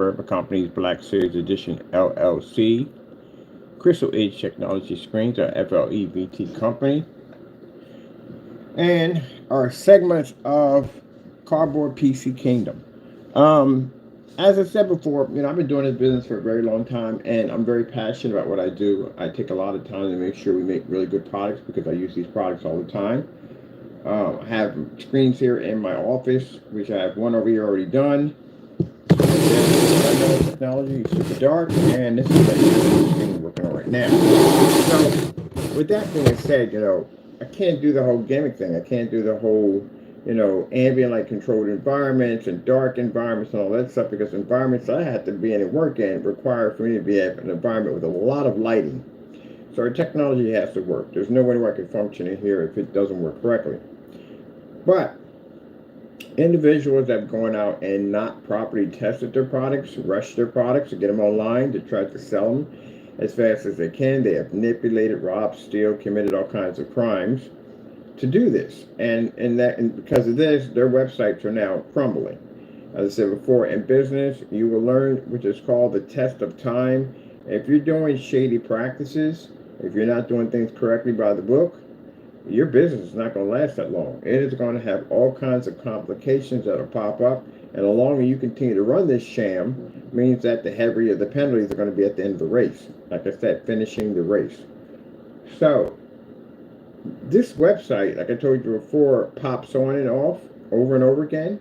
Forever Company's Black Series Edition LLC. Crystal Edge Technology Screens are FLEVT Company. And our segments of Cardboard PC Kingdom. As I said before, I've been doing this business for a very long time, and I'm very passionate about what I do. I take a lot of time to make sure we make really good products because I use these products all the time. I have screens here in my office, which I have one over here already done. Technology, super dark, and this is the screen working on right now. So, with that being said, I can't do the whole gimmick thing. I can't do the whole, ambient light controlled environments and dark environments and all that stuff, because environments I have to be in and work in require for me to be in an environment with a lot of lighting. So our technology has to work. There's no way I can function in here if it doesn't work correctly. But individuals that have gone out and not properly tested their products, rushed their products to get them online to try to sell them as fast as they can. They have manipulated, robbed, steal, committed all kinds of crimes to do this. And because of this, their websites are now crumbling. As I said before, in business, you will learn which is called the test of time. If you're doing shady practices, if you're not doing things correctly by the book, your business is not going to last that long. It is going to have all kinds of complications that will pop up, and the longer you continue to run this sham means that the heavier the penalties are going to be at the end of the race. Like I said, finishing the race. So this website, like I told you before, pops on and off over and over again.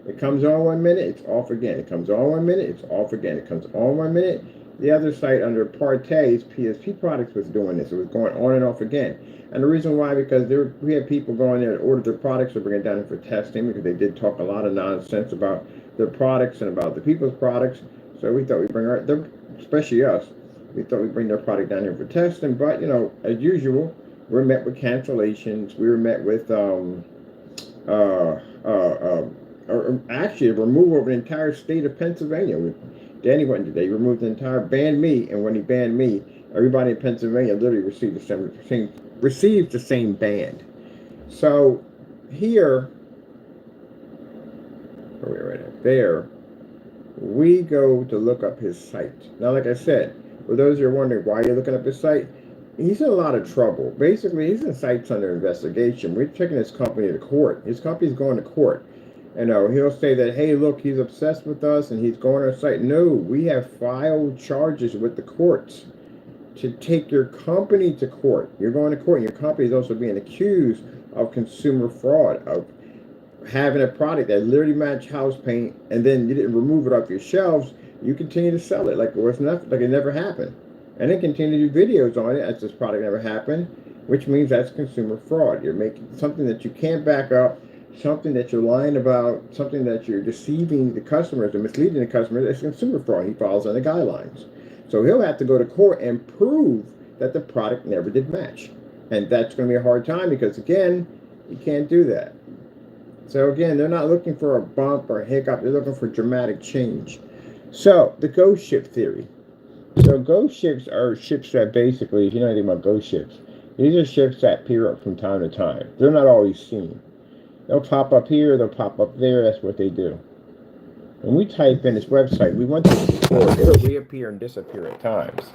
It comes on 1 minute, it's off again. It comes on 1 minute, it's off again. It comes on 1 minute. The other site under Partay's PSP Products was doing this. It was going on and off again. And the reason why, because we had people going there and order their products to bring it down here for testing, because they did talk a lot of nonsense about their products and about the people's products. So we thought we'd bring especially us, we thought we'd bring their product down here for testing. But, as usual, we're met with cancellations. We were met with actually a removal of an entire state of Pennsylvania. Danny went today. He removed the entire, banned me, and when he banned me, everybody in Pennsylvania literally received the same band. So here, right up there, we go to look up his site. Now, like I said, for those who are wondering why you're looking up his site, he's in a lot of trouble. Basically, his site's under investigation. We're taking his company to court. His company's going to court. He'll say that, hey, look, he's obsessed with us and he's going on our site. No, we have filed charges with the courts to take your company to court. You're going to court, and your company is also being accused of consumer fraud, of having a product that literally matched house paint, and then you didn't remove it off your shelves. You continue to sell it like it was nothing, like it never happened, and then continue to do videos on it as this product never happened, which means that's consumer fraud. You're making something that you can't back up, something that you're lying about, something that you're deceiving the customers or misleading the customers. It's consumer fraud. He follows on the guidelines. So he'll have to go to court and prove that the product never did match. And that's going to be a hard time because, again, you can't do that. So, again, they're not looking for a bump or a hiccup. They're looking for dramatic change. So, the ghost ship theory. So, ghost ships are ships that basically, if you know anything about ghost ships, these are ships that appear up from time to time. They're not always seen. They'll pop up here, they'll pop up there. That's what they do. When we type in this website, we want to record. It'll reappear and disappear at times.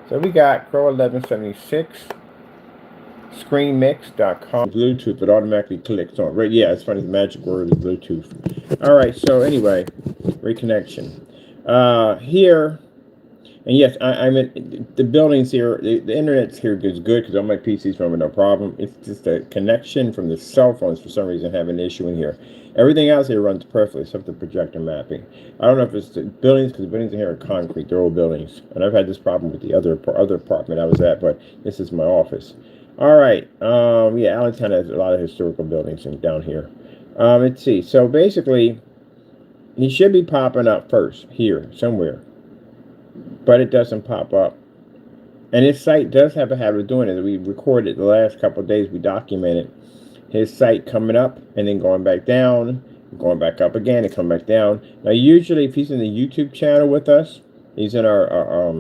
So we got Crow1176 ScreenMix.com. Bluetooth, it automatically clicks on. Right? Yeah, it's funny. The magic word is Bluetooth. All right. So anyway, reconnection. Here, and yes, I'm in the buildings here. The internet's here is good because all my PCs running no problem. It's just a connection from the cell phones for some reason having an issue in here. Everything else here runs perfectly except the projector mapping. I don't know if it's the buildings, because the buildings in here are concrete. They're old buildings. And I've had this problem with the other apartment I was at, but this is my office. All right. Yeah, Allentown has a lot of historical buildings down here. Let's see. So basically, he should be popping up first here somewhere. But it doesn't pop up. And his site does have a habit of doing it. We recorded the last couple of days. We documented his site coming up and then going back down, going back up again and coming back down. Now, usually, if he's in the YouTube channel with us, he's in our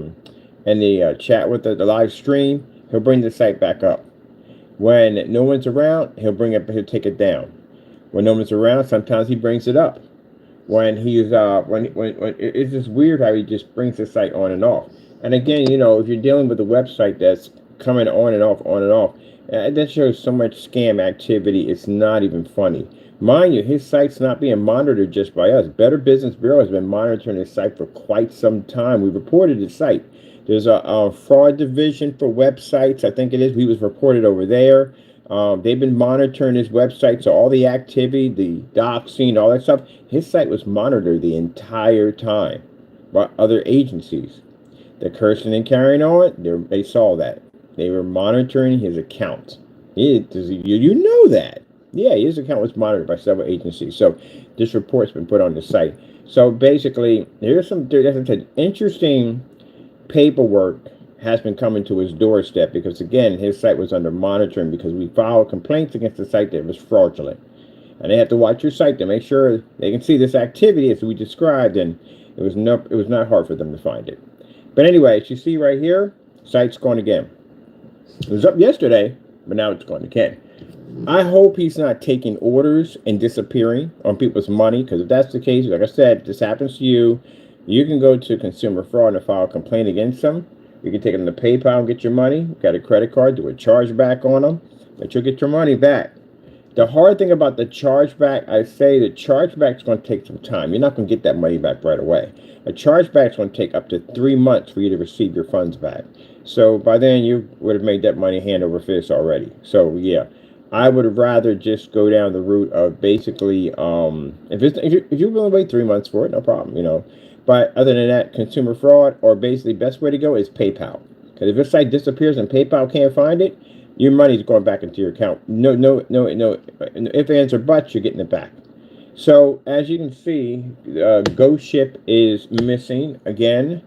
in the chat with the live stream, he'll bring the site back up. When no one's around, he'll take it down. When no one's around, sometimes he brings it up. when he's when it's just weird how he just brings the site on and off. And again, you know, if you're dealing with a website that's coming on and off, that shows so much scam activity. It's not even funny. Mind you, his site's not being monitored just by us. Better Business Bureau has been monitoring his site for quite some time. We reported his site. There's a fraud division for websites. I think it is. We was reported over there. They've been monitoring his website, so all the activity, the doxing, all that stuff, his site was monitored the entire time by other agencies. The cursing and carrying on, they saw that. They were monitoring his account. You know that. Yeah, his account was monitored by several agencies. So this report's been put on the site. So basically, there's some interesting paperwork has been coming to his doorstep because, again, his site was under monitoring because we filed complaints against the site that was fraudulent. And they have to watch your site to make sure they can see this activity as we described, and it was not hard for them to find it. But anyway, as you see right here, site's gone again. It was up yesterday, but now it's gone again. I hope he's not taking orders and disappearing on people's money, because if that's the case, like I said, if this happens to you, you can go to consumer fraud and file a complaint against them. You can take them to PayPal and get your money. Got a credit card, do a chargeback on them, but you'll get your money back. The hard thing about the chargeback, I say the chargeback's going to take some time. You're not going to get that money back right away. A chargeback's going to take up to 3 months for you to receive your funds back. So by then you would have made that money hand over fist already. So yeah, I would rather just go down the route of basically, if you're willing to wait 3 months for it, no problem, you know. But other than that, consumer fraud, or basically best way to go is PayPal. Because if your site disappears and PayPal can't find it, your money's going back into your account. No. If, ands, or buts, you're getting it back. So as you can see, Ghostship is missing again.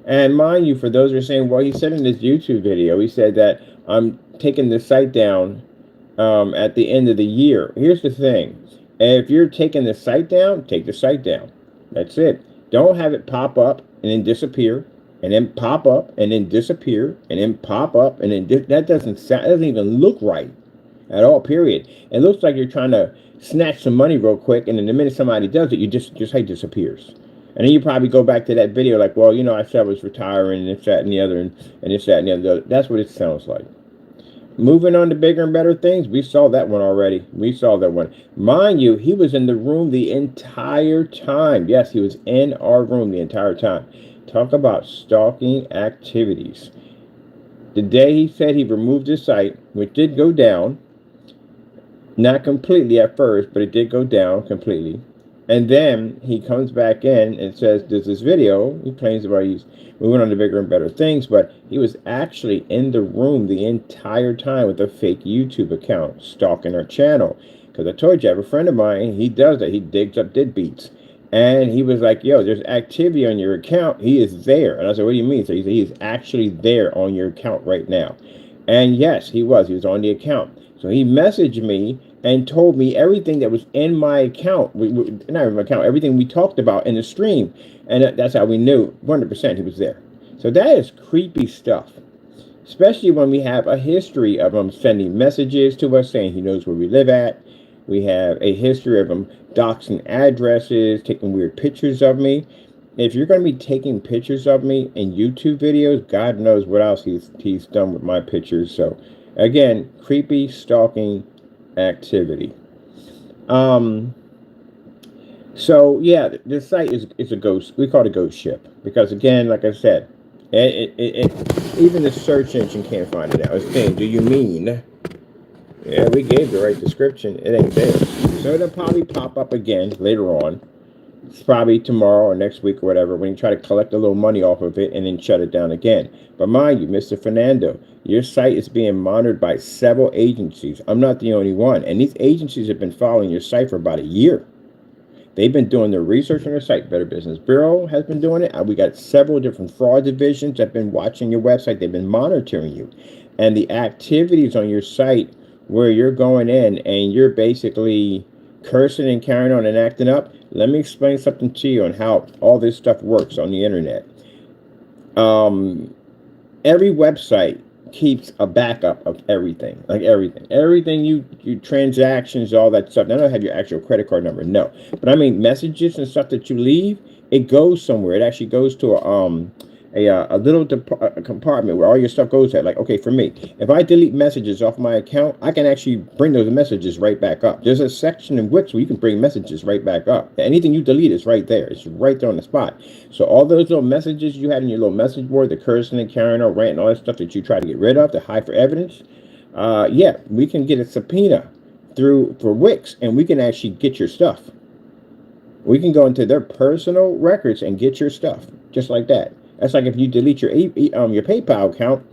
And mind you, for those who are saying, well, he said in this YouTube video, he said that I'm taking the site down at the end of the year. Here's the thing. If you're taking the site down, take the site down. That's it. Don't have it pop up and then disappear, and then pop up and then disappear, and then pop up and then that doesn't even look right at all. Period. It looks like you're trying to snatch some money real quick, and then the minute somebody does it, you just site disappears. And then you probably go back to that video like, well, you know, I said I was retiring, and this, that, and the other, and this, that, and the other. That's what it sounds like. Moving on to bigger and better things. We saw that one already. We saw that one. Mind you, he was in the room the entire time. Yes, he was in our room the entire time. Talk about stalking activities. The day he said he removed his site, which did go down, not completely at first, but it did go down completely. And then he comes back in and says, there's this video. He claims about he's moving on to bigger and better things, but he was actually in the room the entire time with a fake YouTube account stalking our channel. Because I told you, I have a friend of mine, he does that. He digs up deadbeats. And he was like, yo, there's activity on your account. He is there. And I said, what do you mean? So he said, he's actually there on your account right now. And yes, he was. He was on the account. So he messaged me and told me everything that was in my account, not in my account, everything we talked about in the stream. And that's how we knew 100% he was there. So that is creepy stuff, especially when we have a history of him sending messages to us saying he knows where we live at. We have a history of him doxing addresses, taking weird pictures of me. If you're going to be taking pictures of me in YouTube videos, God knows what else he's done with my pictures. So again, creepy stalking activity. So yeah, this site is a ghost. We call it a ghost ship because, again, like I said, even the search engine can't find it out. It's saying, do you mean? Yeah, we gave the right description. It ain't there. So it'll probably pop up again later on. It's probably tomorrow or next week or whatever when you try to collect a little money off of it and then shut it down again. But mind you, Mr. Fernando, your site is being monitored by several agencies. I'm not the only one. And these agencies have been following your site for about a year. They've been doing their research on your site. Better Business Bureau has been doing it. We got several different fraud divisions that have been watching your website. They've been monitoring you. And the activities on your site where you're going in and you're basically cursing and carrying on and acting up. Let me explain something to you on how all this stuff works on the internet. Every website keeps a backup of everything, like everything you transactions, all that stuff. They don't have your actual credit card number, no, but I mean messages and stuff that you leave. It goes somewhere. It actually goes to a little compartment where all your stuff goes at. Like, okay, for me, if I delete messages off my account, I can actually bring those messages right back up. There's a section in Wix where you can bring messages right back up. Anything you delete is right there. It's right there on the spot. So all those little messages you had in your little message board, the cursing and carrying or ranting, all that stuff that you try to get rid of, to hide for evidence, yeah, we can get a subpoena for Wix, and we can actually get your stuff. We can go into their personal records and get your stuff, just like that. That's like if you delete your PayPal account,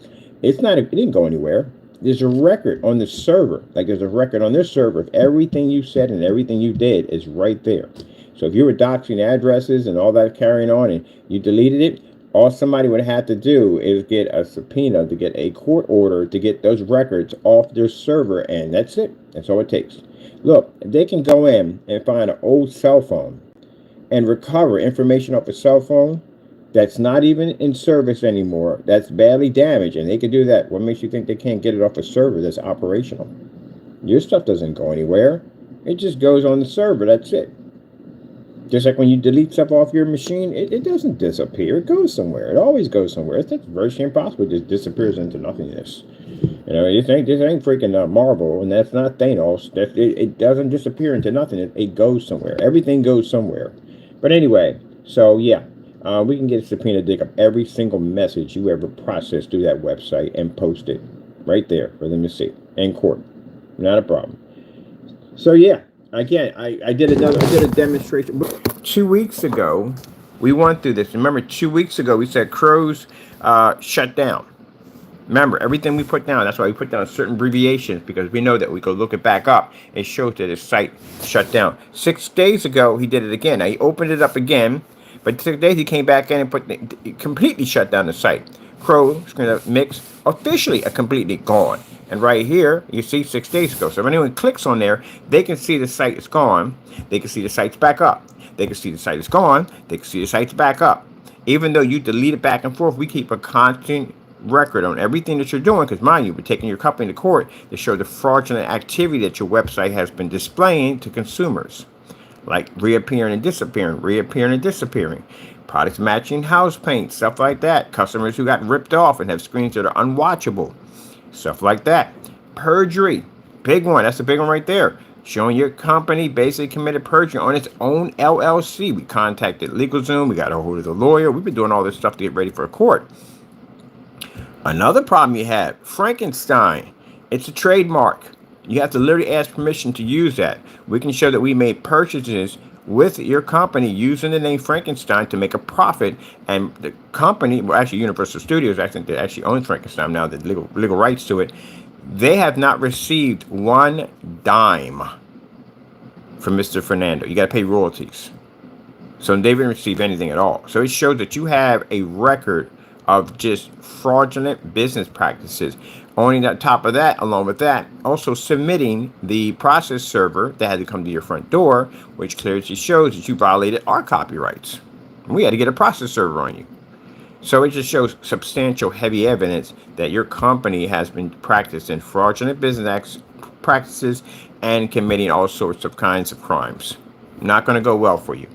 it didn't go anywhere. There's a record on the server. Like there's a record on their server of everything you said and everything you did is right there. So if you were doxing addresses and all that carrying on and you deleted it, all somebody would have to do is get a subpoena to get a court order to get those records off their server, and that's it. That's all it takes. Look, they can go in and find an old cell phone and recover information off a cell phone that's not even in service anymore, that's badly damaged, and they can do that. What makes you think they can't get it off a server that's operational? Your stuff doesn't go anywhere. It just goes on the server. That's it. Just like when you delete stuff off your machine, it doesn't disappear. It goes somewhere. It always goes somewhere. It's virtually impossible. It just disappears into nothingness. You know, this ain't freaking Marvel, and that's not Thanos. It doesn't disappear into nothing. It goes somewhere. Everything goes somewhere. But anyway, so yeah. We can get a subpoena to dig up every single message you ever processed through that website and post it right there for them to see in court. Not a problem. So yeah, again, I did a demonstration 2 weeks ago. We went through this. Remember, 2 weeks ago we said Crows shut down. Remember, everything we put down, that's why we put down certain abbreviations, because we know that we could look it back up. It shows that his site shut down. 6 days ago, he did it again. Now, he opened it up again. But 6 days he came back in and completely shut down the site. Crows Mix officially are completely gone. And right here, you see 6 days ago. So if anyone clicks on there, they can see the site is gone. They can see the site's back up. They can see the site is gone. They can see the site's back up. Even though you delete it back and forth, we keep a constant record on everything that you're doing, because mind you, we're taking your company to court to show the fraudulent activity that your website has been displaying to consumers. Like reappearing and disappearing, products matching house paint, stuff like that, customers who got ripped off and have screens that are unwatchable, stuff like that. Perjury, big one, that's a big one right there, showing your company basically committed perjury on its own LLC. We contacted LegalZoom, we got a hold of the lawyer, we've been doing all this stuff to get ready for a court. Another problem you have, Frankenstein, it's a trademark. You have to literally ask permission to use that. We can show that we made purchases with your company using the name Frankenstein to make a profit, and the company, well, actually Universal Studios, I think, that actually owns Frankenstein now, the legal rights to it, they have not received one dime from Mr. Fernando. You got to pay royalties. So they didn't receive anything at all. So it shows that you have a record of just fraudulent business practices. On top of that, along with that, also submitting the process server that had to come to your front door, which clearly shows that you violated our copyrights. We had to get a process server on you. So it just shows substantial heavy evidence that your company has been practicing fraudulent business practices and committing all sorts of kinds of crimes. Not going to go well for you.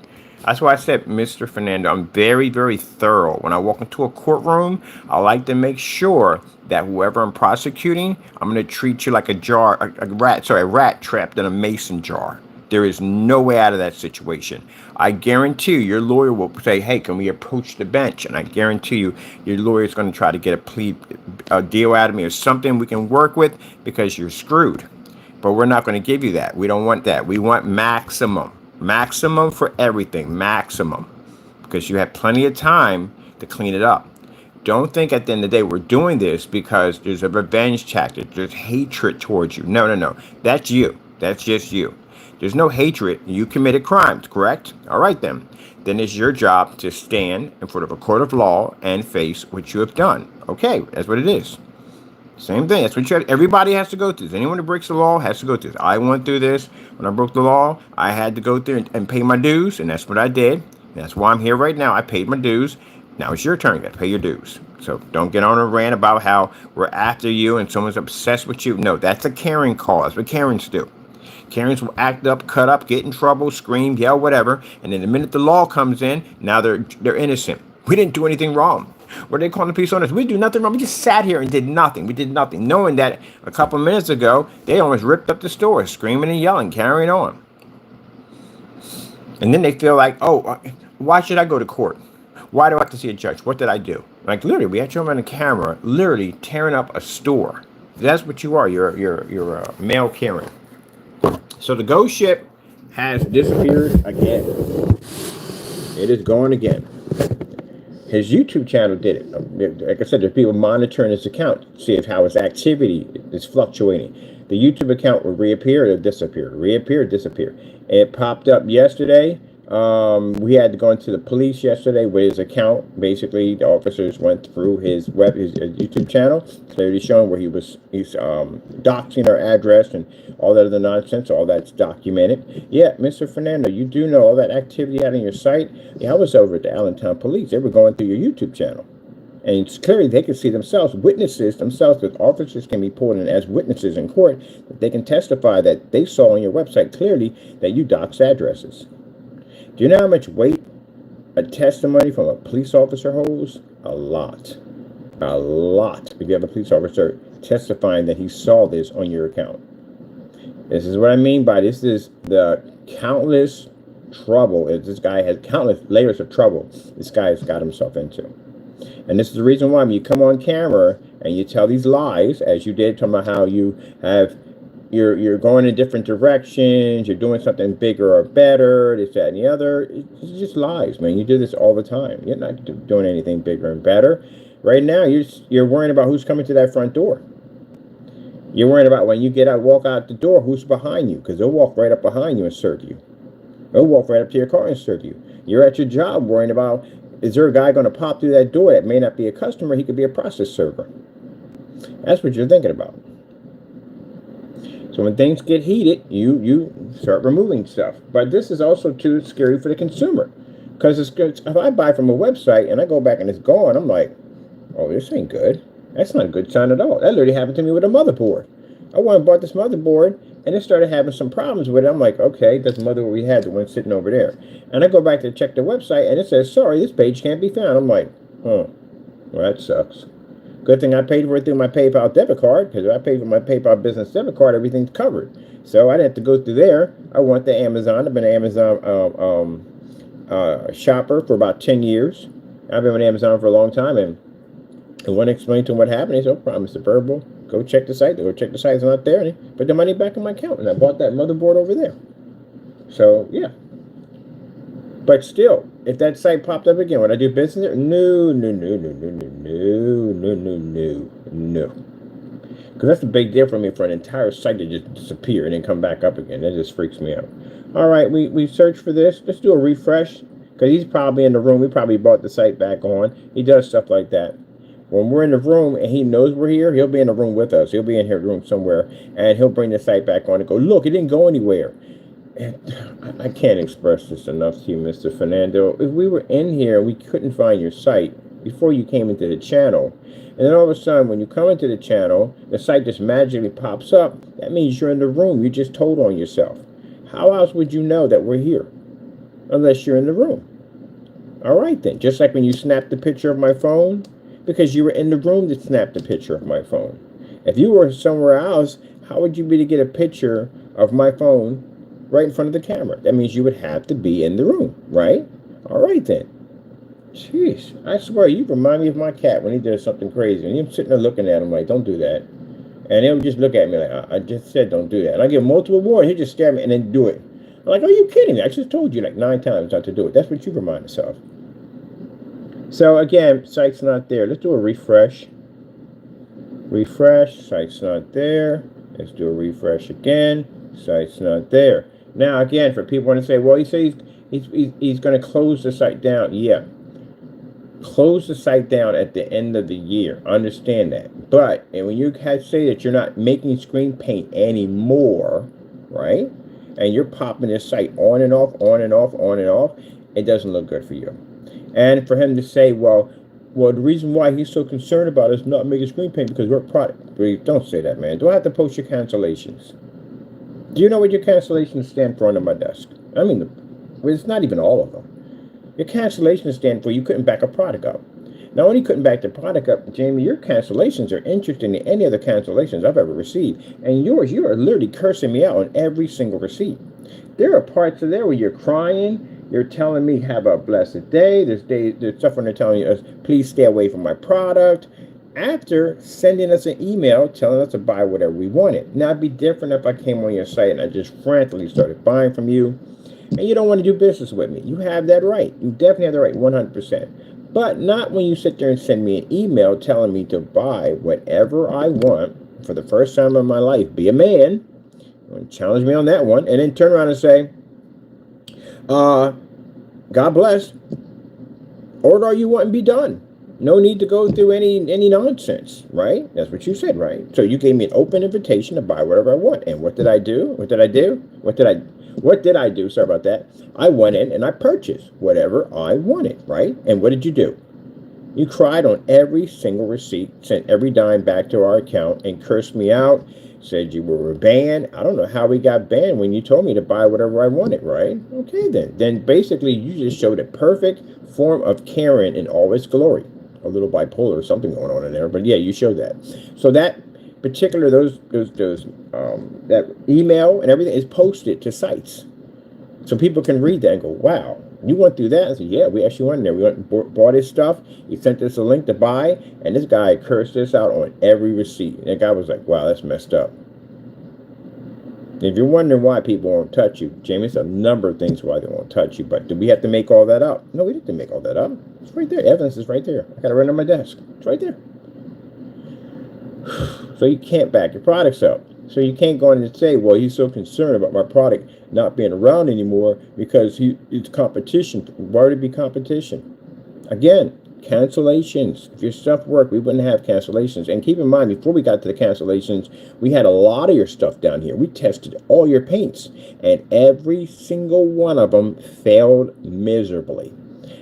That's why I said, Mr. Fernando, I'm very, very thorough. When I walk into a courtroom, I like to make sure that whoever I'm prosecuting, I'm going to treat you like a rat trapped in a mason jar. There is no way out of that situation. I guarantee you, your lawyer will say, hey, can we approach the bench? And I guarantee you, your lawyer is going to try to get a deal out of me or something we can work with, because you're screwed. But we're not going to give you that. We don't want that. We want maximum. Maximum for everything, maximum, because you have plenty of time to clean it up. Don't think at the end of the day we're doing this because there's a revenge tactic, there's hatred towards you. No. That's you. That's just you. There's no hatred. You committed crimes, correct? All right, then. Then it's your job to stand in front of a court of law and face what you have done. Okay, that's what it is. Same thing. That's what everybody has to go through. Anyone who breaks the law has to go through this. I went through this. When I broke the law, I had to go through and pay my dues, and that's what I did. And that's why I'm here right now. I paid my dues. Now it's your turn. You got to pay your dues. So don't get on a rant about how we're after you and someone's obsessed with you. No, that's a Karen call. That's what Karens do. Karens will act up, cut up, get in trouble, scream, yell, whatever. And then the minute the law comes in, now they're innocent. We didn't do anything wrong. What are they calling the police on us? We do nothing wrong. We just sat here and did nothing. We did nothing, knowing that a couple minutes ago they almost ripped up the store, screaming and yelling, carrying on. And then they feel like, oh, why should I go to court? Why do I have to see a judge? What did I do? Like, literally, we had you on the camera, literally tearing up a store. That's what you are. You're a male Karen. So the ghost ship has disappeared again. It is gone again. His YouTube channel did it. Like I said, there's people monitoring his account, see if how his activity is fluctuating. The YouTube account will reappear or disappear. Reappear, disappear. It popped up yesterday. We had to go into the police yesterday with his account. Basically, the officers went through his YouTube channel, clearly showing where he's doxing our address and all that other nonsense. All that's documented. Yeah, Mr. Fernando, you do know all that activity out on your site. Yeah, I was over at the Allentown Police. They were going through your YouTube channel. And it's clearly they can see themselves, witnesses themselves, because officers can be pulled in as witnesses in court, that they can testify that they saw on your website clearly that you dox addresses. Do you know how much weight a testimony from a police officer holds? A lot. A lot. If you have a police officer testifying that he saw this on your account. This is what I mean by this is the countless trouble. This guy has countless layers of trouble this guy has got himself into. And this is the reason why when you come on camera and you tell these lies, as you did, talking about how you have, you're going in different directions, you're doing something bigger or better, this, that, and the other. It's just lies, man. You do this all the time. You're not doing anything bigger and better. Right now, you're worrying about who's coming to that front door. You're worrying about when you get out, walk out the door, who's behind you, because they'll walk right up behind you and serve you. They'll walk right up to your car and serve you. You're at your job worrying about, is there a guy going to pop through that door that may not be a customer? He could be a process server. That's what you're thinking about. So when things get heated, you start removing stuff. But this is also too scary for the consumer. Because if I buy from a website and I go back and it's gone, I'm like, oh, this ain't good. That's not a good sign at all. That literally happened to me with a motherboard. I went and bought this motherboard, and it started having some problems with it. I'm like, okay, that's the motherboard we had, the one sitting over there. And I go back to check the website, and it says, sorry, this page can't be found. I'm like, well, that sucks. Good thing I paid for it through my PayPal debit card, because if I paid for my PayPal business debit card, everything's covered. So I didn't have to go through there. I went to Amazon. I've been an Amazon shopper for about 10 years. I've been with Amazon for a long time, and when I explained to him what happened, he said, oh, problem, Mr. Verbal, go check the site. They go check the site, it's not there. And he put the money back in my account, and I bought that motherboard over there. So, yeah. But still, if that site popped up again, would I do business there? No. Because that's a big deal for me for an entire site to just disappear and then come back up again. That just freaks me out. All right, we searched for this. Let's do a refresh, because he's probably in the room. We probably brought the site back on. He does stuff like that. When we're in the room and he knows we're here, he'll be in the room with us. He'll be in here room somewhere, and he'll bring the site back on and go, look, it didn't go anywhere. And I can't express this enough to you, Mr. Fernando. If we were in here and we couldn't find your site before you came into the channel, and then all of a sudden when you come into the channel, the site just magically pops up, that means you're in the room. You just told on yourself. How else would you know that we're here? Unless you're in the room. All right, then. Just like when you snapped the picture of my phone, because you were in the room to snap the picture of my phone. If you were somewhere else, how would you be to get a picture of my phone right in front of the camera? That means you would have to be in the room, right? All right, then. Jeez, I swear, you remind me of my cat when he does something crazy. And I'm sitting there looking at him like, don't do that. And he'll just look at me like, I just said don't do that. And I give multiple warnings. He'll just stare at me and then do it. I'm like, are you kidding me? I just told you like 9 times not to do it. That's what you remind us of. So again, site's not there. Let's do a refresh. Refresh, site's not there. Let's do a refresh again. Site's not there. Now again, for people want to say, well, he says he's going to close the site down. Yeah. Close the site down at the end of the year. Understand that. But and when you say that you're not making screen paint anymore, right? And you're popping this site on and off, on and off, on and off, it doesn't look good for you. And for him to say, well, the reason why he's so concerned about us not making screen paint because we're product. Don't say that, man. Do I have to post your cancellations? Do you know what your cancellations stand for under my desk? I mean, it's not even all of them. Your cancellations stand for you couldn't back a product up. Not only couldn't back the product up, Jamie, your cancellations are interesting than any other cancellations I've ever received. And yours, you are literally cursing me out on every single receipt. There are parts of there where you're crying, you're telling me have a blessed day. There's stuff when they're telling us, please stay away from my product. After sending us an email telling us to buy whatever we wanted. Now, it'd be different if I came on your site and I just frantically started buying from you, and you don't want to do business with me. You have that right. You definitely have the right, 100%. But not when you sit there and send me an email telling me to buy whatever I want for the first time in my life. Be a man. Challenge me on that one. And then turn around and say, God bless. Order you want and be done. No need to go through any nonsense, right? That's what you said, right? So you gave me an open invitation to buy whatever I want. And what did I do? What did I do? Sorry about that. I went in and I purchased whatever I wanted, right? And what did you do? You cried on every single receipt, sent every dime back to our account, and cursed me out, said you were banned. I don't know how we got banned when you told me to buy whatever I wanted, right? Okay, then. Then basically you just showed a perfect form of Karen in all its glory. A little bipolar or something going on in there, but yeah, you showed that. So that particular that email and everything is posted to sites, so people can read that and go, "Wow, you went through that." I said, "Yeah, we actually went in there. We went and bought his stuff. He sent us a link to buy, and this guy cursed us out on every receipt." And that guy was like, "Wow, that's messed up." If you're wondering why people won't touch you, Jamie, it's a number of things why they won't touch you. But do we have to make all that up? No, we didn't make all that up. It's right there. Evidence is right there. I got it right on my desk. It's right there. So you can't back your products up. So you can't go in and say, well, he's so concerned about my product not being around anymore because it's competition. Why would it be competition? Again, cancellations. If your stuff worked, we wouldn't have cancellations. And keep in mind, before we got to the cancellations, we had a lot of your stuff down here. We tested all your paints, and every single one of them failed miserably.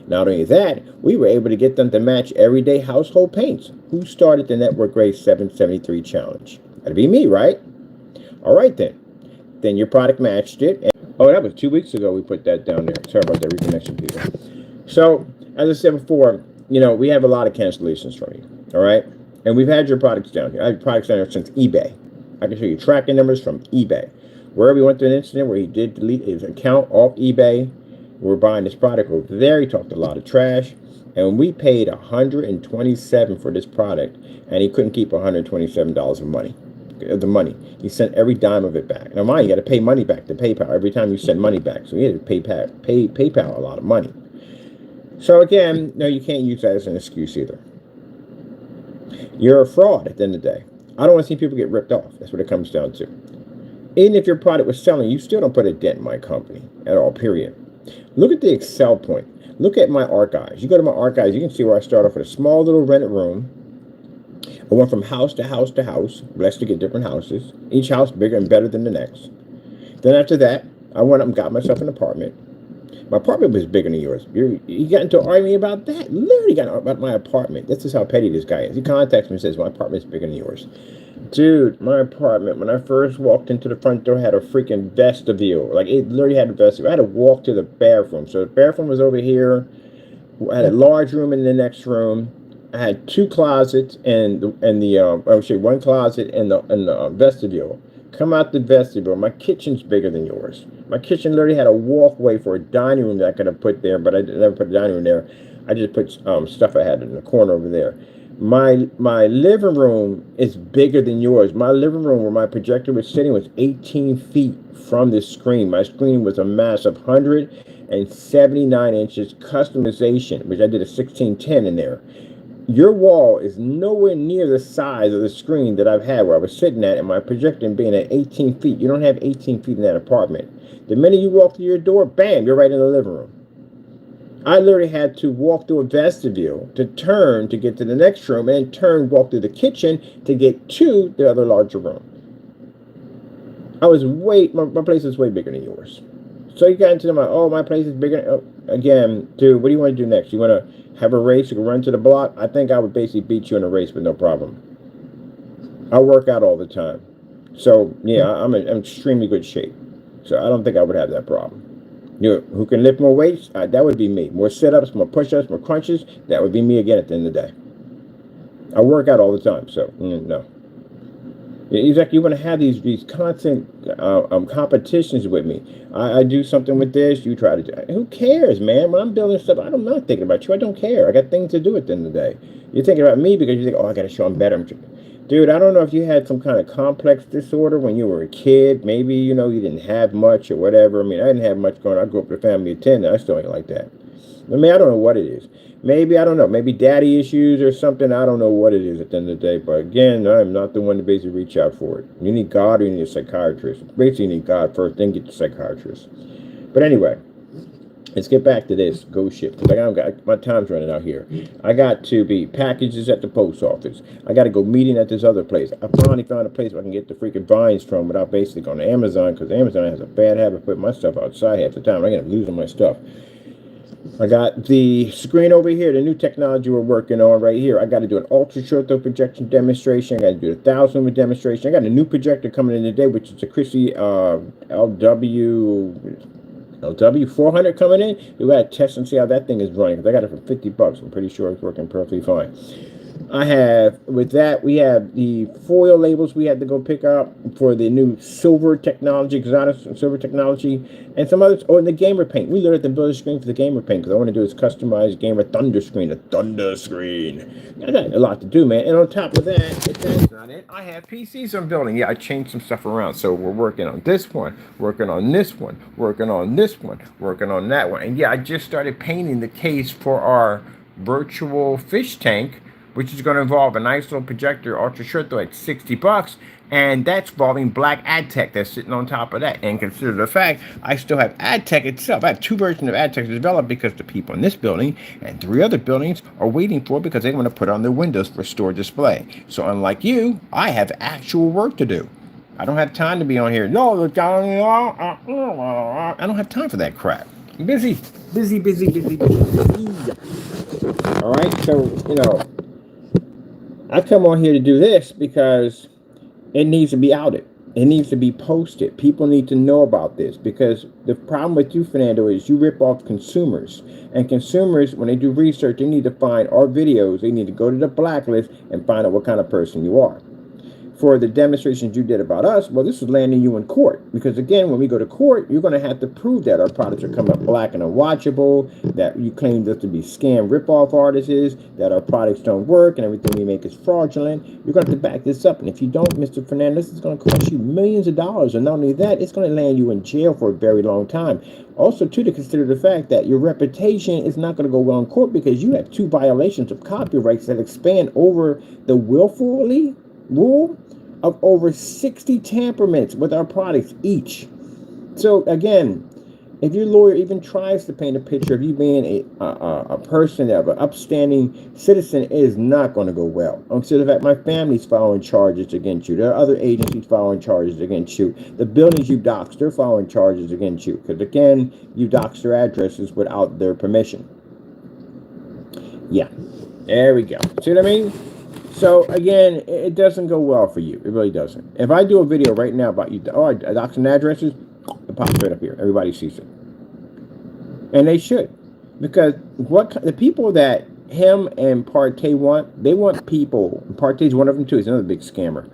Not only that, we were able to get them to match everyday household paints. Who started the Network Grade 773 challenge? That'd be me, right? All right, then. Then your product matched it. Oh, that was 2 weeks ago we put that down there. Sorry about that reconnection, people. So, as I said before, we have a lot of cancellations from you, all right? And we've had your products down here. I have products down here since eBay. I can show you tracking numbers from eBay. Wherever we went through an incident where he did delete his account off eBay, we're buying this product over there. He talked a lot of trash. And we paid $127 for this product, and he couldn't keep $127 of the money. He sent every dime of it back. Now, mind you, got to pay money back to PayPal every time you send money back. So he had to pay PayPal a lot of money. So again, no, you can't use that as an excuse either. You're a fraud at the end of the day. I don't want to see people get ripped off. That's what it comes down to. Even if your product was selling, you still don't put a dent in my company at all, period. Look at the Excel point. Look at my archives. You go to my archives, you can see where I start off with a small little rented room. I went from house to house to house, blessed to get different houses. Each house bigger and better than the next. Then after that, I went up and got myself an apartment. My apartment was bigger than yours. You got into an argument about that. Literally got about my apartment. This is how petty this guy is. He contacts me and says, my apartment's bigger than yours. Dude, my apartment, when I first walked into the front door, had a freaking vestibule. Like, it literally had a vestibule. I had to walk to the bathroom. So the bathroom was over here. I had a large room in the next room. I had two closets one closet in the vestibule. Come out the vestibule. My kitchen's bigger than yours. My kitchen literally had a walkway for a dining room that I could have put there, but I never put a dining room there. I just put stuff I had in the corner over there. My living room is bigger than yours. My living room where my projector was sitting was 18 feet from the screen. My screen was a massive 179 inches customization, which I did a 1610 in there. Your wall is nowhere near the size of the screen that I've had where I was sitting at, and my projector being at 18 feet. You don't have 18 feet in that apartment. The minute you walk through your door, bam, you're right in the living room. I literally had to walk through a vestibule to turn to get to the next room, and walk through the kitchen to get to the other larger room. My place is way bigger than yours. So you got into my, oh, my place is bigger. Oh, again, dude, what do you want to do next? You want to have a race? You can run to the block? I think I would basically beat you in a race with no problem. I work out all the time. So, yeah, I'm in extremely good shape. So I don't think I would have that problem. You know, who can lift more weights? That would be me. More sit-ups, more push-ups, more crunches. That would be me again at the end of the day. I work out all the time, so no. It's like you want to have these constant competitions with me. I do something with this, you try to do it. Who cares, man? When I'm building stuff, I'm not thinking about you. I don't care. I got things to do at the end of the day. You're thinking about me because you think, oh, I got to show them better. Dude, I don't know if you had some kind of complex disorder when you were a kid. Maybe, you didn't have much or whatever. I mean, I didn't have much going on. I grew up with a family of 10, and I still ain't like that. I mean, I don't know what it is. Maybe, I don't know, maybe daddy issues or something. I don't know what it is at the end of the day. But again, I'm not the one to basically reach out for it. You need God or you need a psychiatrist. Basically, you need God first, then get the psychiatrist. But anyway, let's get back to this ghost ship. Because my time's running out here. I got to be packages at the post office. I got to go meeting at this other place. I finally found a place where I can get the freaking vines from without basically going to Amazon. Because Amazon has a bad habit of putting my stuff outside half the time. I end up losing my stuff. I got the screen over here, the new technology we're working on right here. I got to do an ultra short throw projection demonstration. I got to do a 1,000 lumen demonstration. I got a new projector coming in today, which is a Christie LW 400 coming in. We got to test and see how that thing is running. Because I got it for $50. I'm pretty sure it's working perfectly fine. With that, we have the foil labels we had to go pick up for the new silver technology, exotic silver technology, and some others. Oh, and the gamer paint. We literally had to build a screen for the gamer paint because I want to do this customized gamer thunder screen, a thunder screen. I got a lot to do, man. And on top of that, if that's not it, I have PCs I'm building. Yeah, I changed some stuff around. So we're working on this one, working on this one, working on this one, working on that one. And yeah, I just started painting the case for our virtual fish tank, which is going to involve a nice little projector, ultra short though, at $60, and that's involving black AdTech that's sitting on top of that. And consider the fact I still have AdTech itself. I have 2 versions of AdTech developed because the people in this building and 3 other buildings are waiting for it because they want to put on their windows for store display. So unlike you, I have actual work to do. I don't have time to be on here. No, I don't have time for that crap. I'm busy. All right, so I come on here to do this because it needs to be outed. It needs to be posted. People need to know about this because the problem with you, Fernando, is you rip off consumers. And consumers, when they do research, they need to find our videos. They need to go to the blacklist and find out what kind of person you are. For the demonstrations you did about us, well, this is landing you in court. Because, again, when we go to court, you're going to have to prove that our products are coming up black and unwatchable, that you claim us to be scam rip-off artists, that our products don't work, and everything we make is fraudulent. You're going to have to back this up. And if you don't, Mr. Fernandez, it's going to cost you millions of dollars. And not only that, it's going to land you in jail for a very long time. Also, too, to consider the fact that your reputation is not going to go well in court because you have 2 violations of copyrights that expand over the willfully rule of over 60 tamperments with our products each. So again, if your lawyer even tries to paint a picture of you being a person of an upstanding citizen, it is not going to go well. Consider that my family's filing charges against you. There are other agencies filing charges against you. The buildings you doxed, they're filing charges against you. Because again, you doxed their addresses without their permission. Yeah, there we go. See what I mean? So, again, it doesn't go well for you. It really doesn't. If I do a video right now about you, I doxing addresses, it pops right up here. Everybody sees it. And they should. Because the people that him and Partey want, they want people. Partey's one of them, too. He's another big scammer.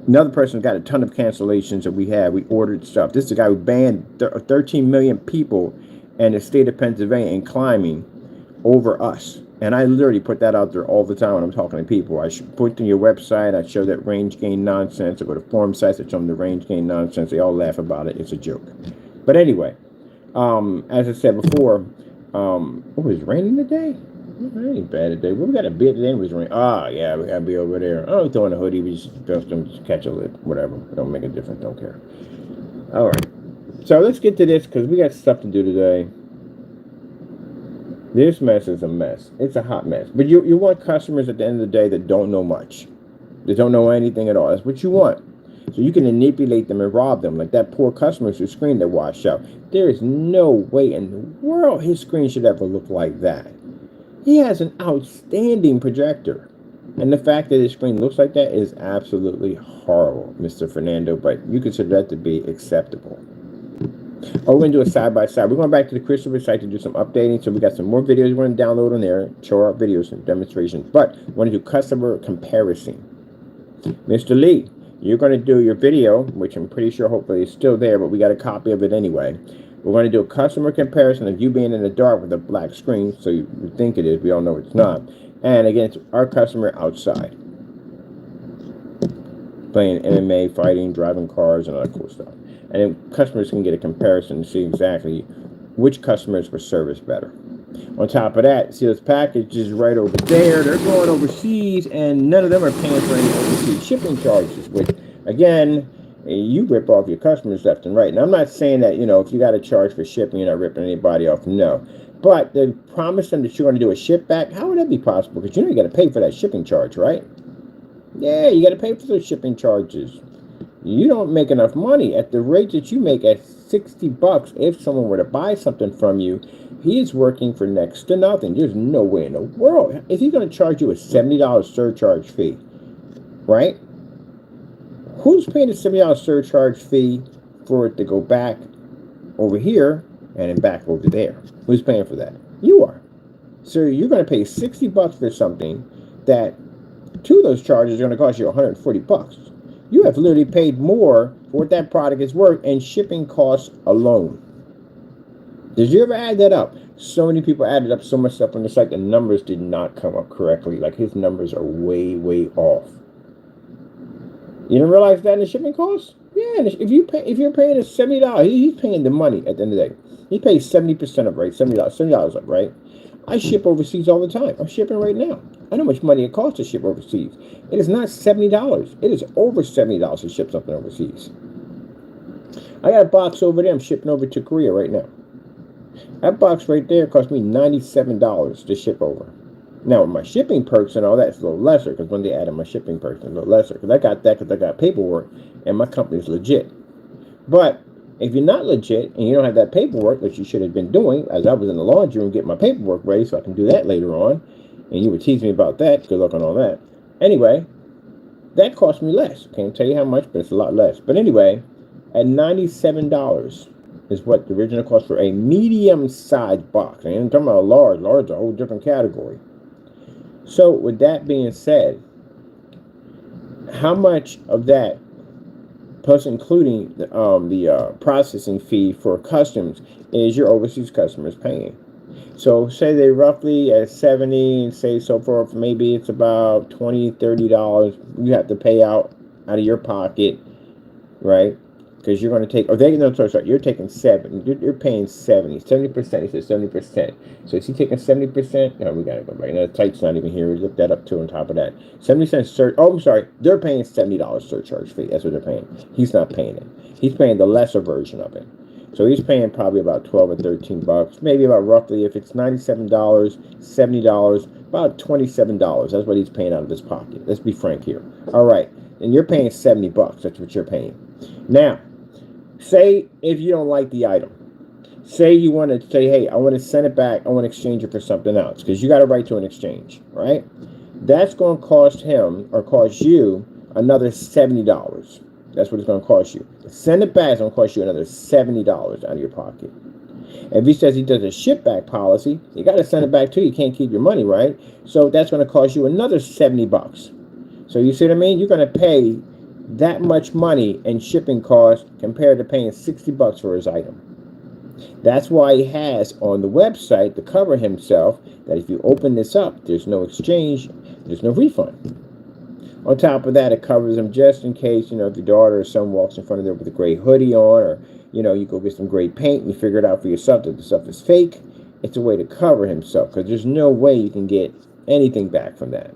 Another person's got a ton of cancellations that we had. We ordered stuff. This is a guy who banned 13 million people in the state of Pennsylvania and climbing over us. And I literally put that out there all the time when I'm talking to people. I put to your website, I show that range gain nonsense. I go to forum sites, I show them the range gain nonsense. They all laugh about it. It's a joke. But anyway, as I said before, it was raining today? It ain't bad today. We got a bit today. It was raining. Yeah, we got to be over there. I don't throw in a hoodie. We just catch a lip. Whatever. It don't make a difference. Don't care. All right. So let's get to this because we got stuff to do today. This mess is a mess. It's a hot mess. But you want customers at the end of the day that don't know much. They don't know anything at all. That's what you want. So you can manipulate them and rob them, like that poor customer whose screen that washed out. There is no way in the world his screen should ever look like that. He has an outstanding projector. And the fact that his screen looks like that is absolutely horrible, Mr. Fernando, but you consider that to be acceptable. Oh, we're going to do a side-by-side. We're going back to the Christopher site to do some updating. So we got some more videos we're going to download on there, show our videos and demonstrations. But we want to do customer comparison. Mr. Lee, you're going to do your video, which I'm pretty sure hopefully is still there, but we got a copy of it anyway. We're going to do a customer comparison of you being in the dark with a black screen, so you think it is. We all know it's not. And against our customer outside, playing MMA, fighting, driving cars, and all that cool stuff. And then customers can get a comparison to see exactly which customers were serviced better. On top of that, see those packages right over there, they're going overseas, and none of them are paying for any overseas shipping charges, which, again, you rip off your customers left and right. And I'm not saying that, if you got to charge for shipping, you're not ripping anybody off. No. But they promise them that you're going to do a ship back. How would that be possible? Because you got to pay for that shipping charge, right? Yeah, you got to pay for those shipping charges. You don't make enough money at the rate that you make at $60. If someone were to buy something from you, he is working for next to nothing. There's no way in the world. Is he going to charge you a $70 surcharge fee? Right? Who's paying the $70 surcharge fee for it to go back over here and then back over there? Who's paying for that? You are. So you're going to pay $60 for something that two of those charges are going to cost you $140. You have literally paid more for what that product is worth in shipping costs alone. Did you ever add that up? So many people added up so much stuff on the site, the numbers did not come up correctly. Like his numbers are way, way off. You didn't realize that in the shipping costs? Yeah, if you're paying a $70, he's paying the money at the end of the day. He pays 70% of it, right? $70 up, right? I ship overseas all the time. I'm shipping right now. I know how much money it costs to ship overseas. It is not $70. It is over $70 to ship something overseas. I got a box over there I'm shipping over to Korea right now. That box right there cost me $97 to ship over. Now, my shipping perks and all that is a little lesser, because when they added my shipping perks, it's a little lesser. Because I got that because I got paperwork, and my company's legit. But if you're not legit, and you don't have that paperwork that you should have been doing, as I was in the laundry room getting my paperwork ready so I can do that later on, and you would tease me about that, good luck on all that. Anyway, that cost me less. Can't tell you how much, but it's a lot less. But anyway, at $97 is what the original cost for a medium-sized box. I ain't talking about a large. Large is a whole different category. So with that being said, how much of that, plus including the processing fee for customs, is your overseas customers paying? So say they roughly at 70, and say so forth, maybe it's about $20, $30 you have to pay out of your pocket, right? Because you're going to take, you're taking 7, you're paying 70%, he said 70%. So is he taking 70%? No, we got to go back. Now, the site's not even here. We looked that up too on top of that. 70 cents they're paying $70 surcharge fee. That's what they're paying. He's not paying it. He's paying the lesser version of it. So he's paying probably about $12 or $13, maybe about roughly, if it's $97, $70, about $27. That's what he's paying out of his pocket. Let's be frank here. All right. And you're paying $70. That's what you're paying. Now, say if you don't like the item. Say you want to say, hey, I want to send it back. I want to exchange it for something else, because you got a right to an exchange, right? That's going to cost him or cost you another $70. That's what it's going to cost you. Send it back, it's going to cost you another $70 out of your pocket. If he says he does a ship back policy, you got to send it back too. You can't keep your money, right? So that's going to cost you another $70. So you see what I mean? You're going to pay that much money in shipping costs compared to paying $60 for his item. That's why he has on the website to cover himself that if you open this up, there's no exchange, there's no refund. On top of that, it covers him just in case, if your daughter or son walks in front of there with a gray hoodie on, or, you go get some gray paint and you figure it out for yourself that the stuff is fake. It's a way to cover himself, because there's no way you can get anything back from that.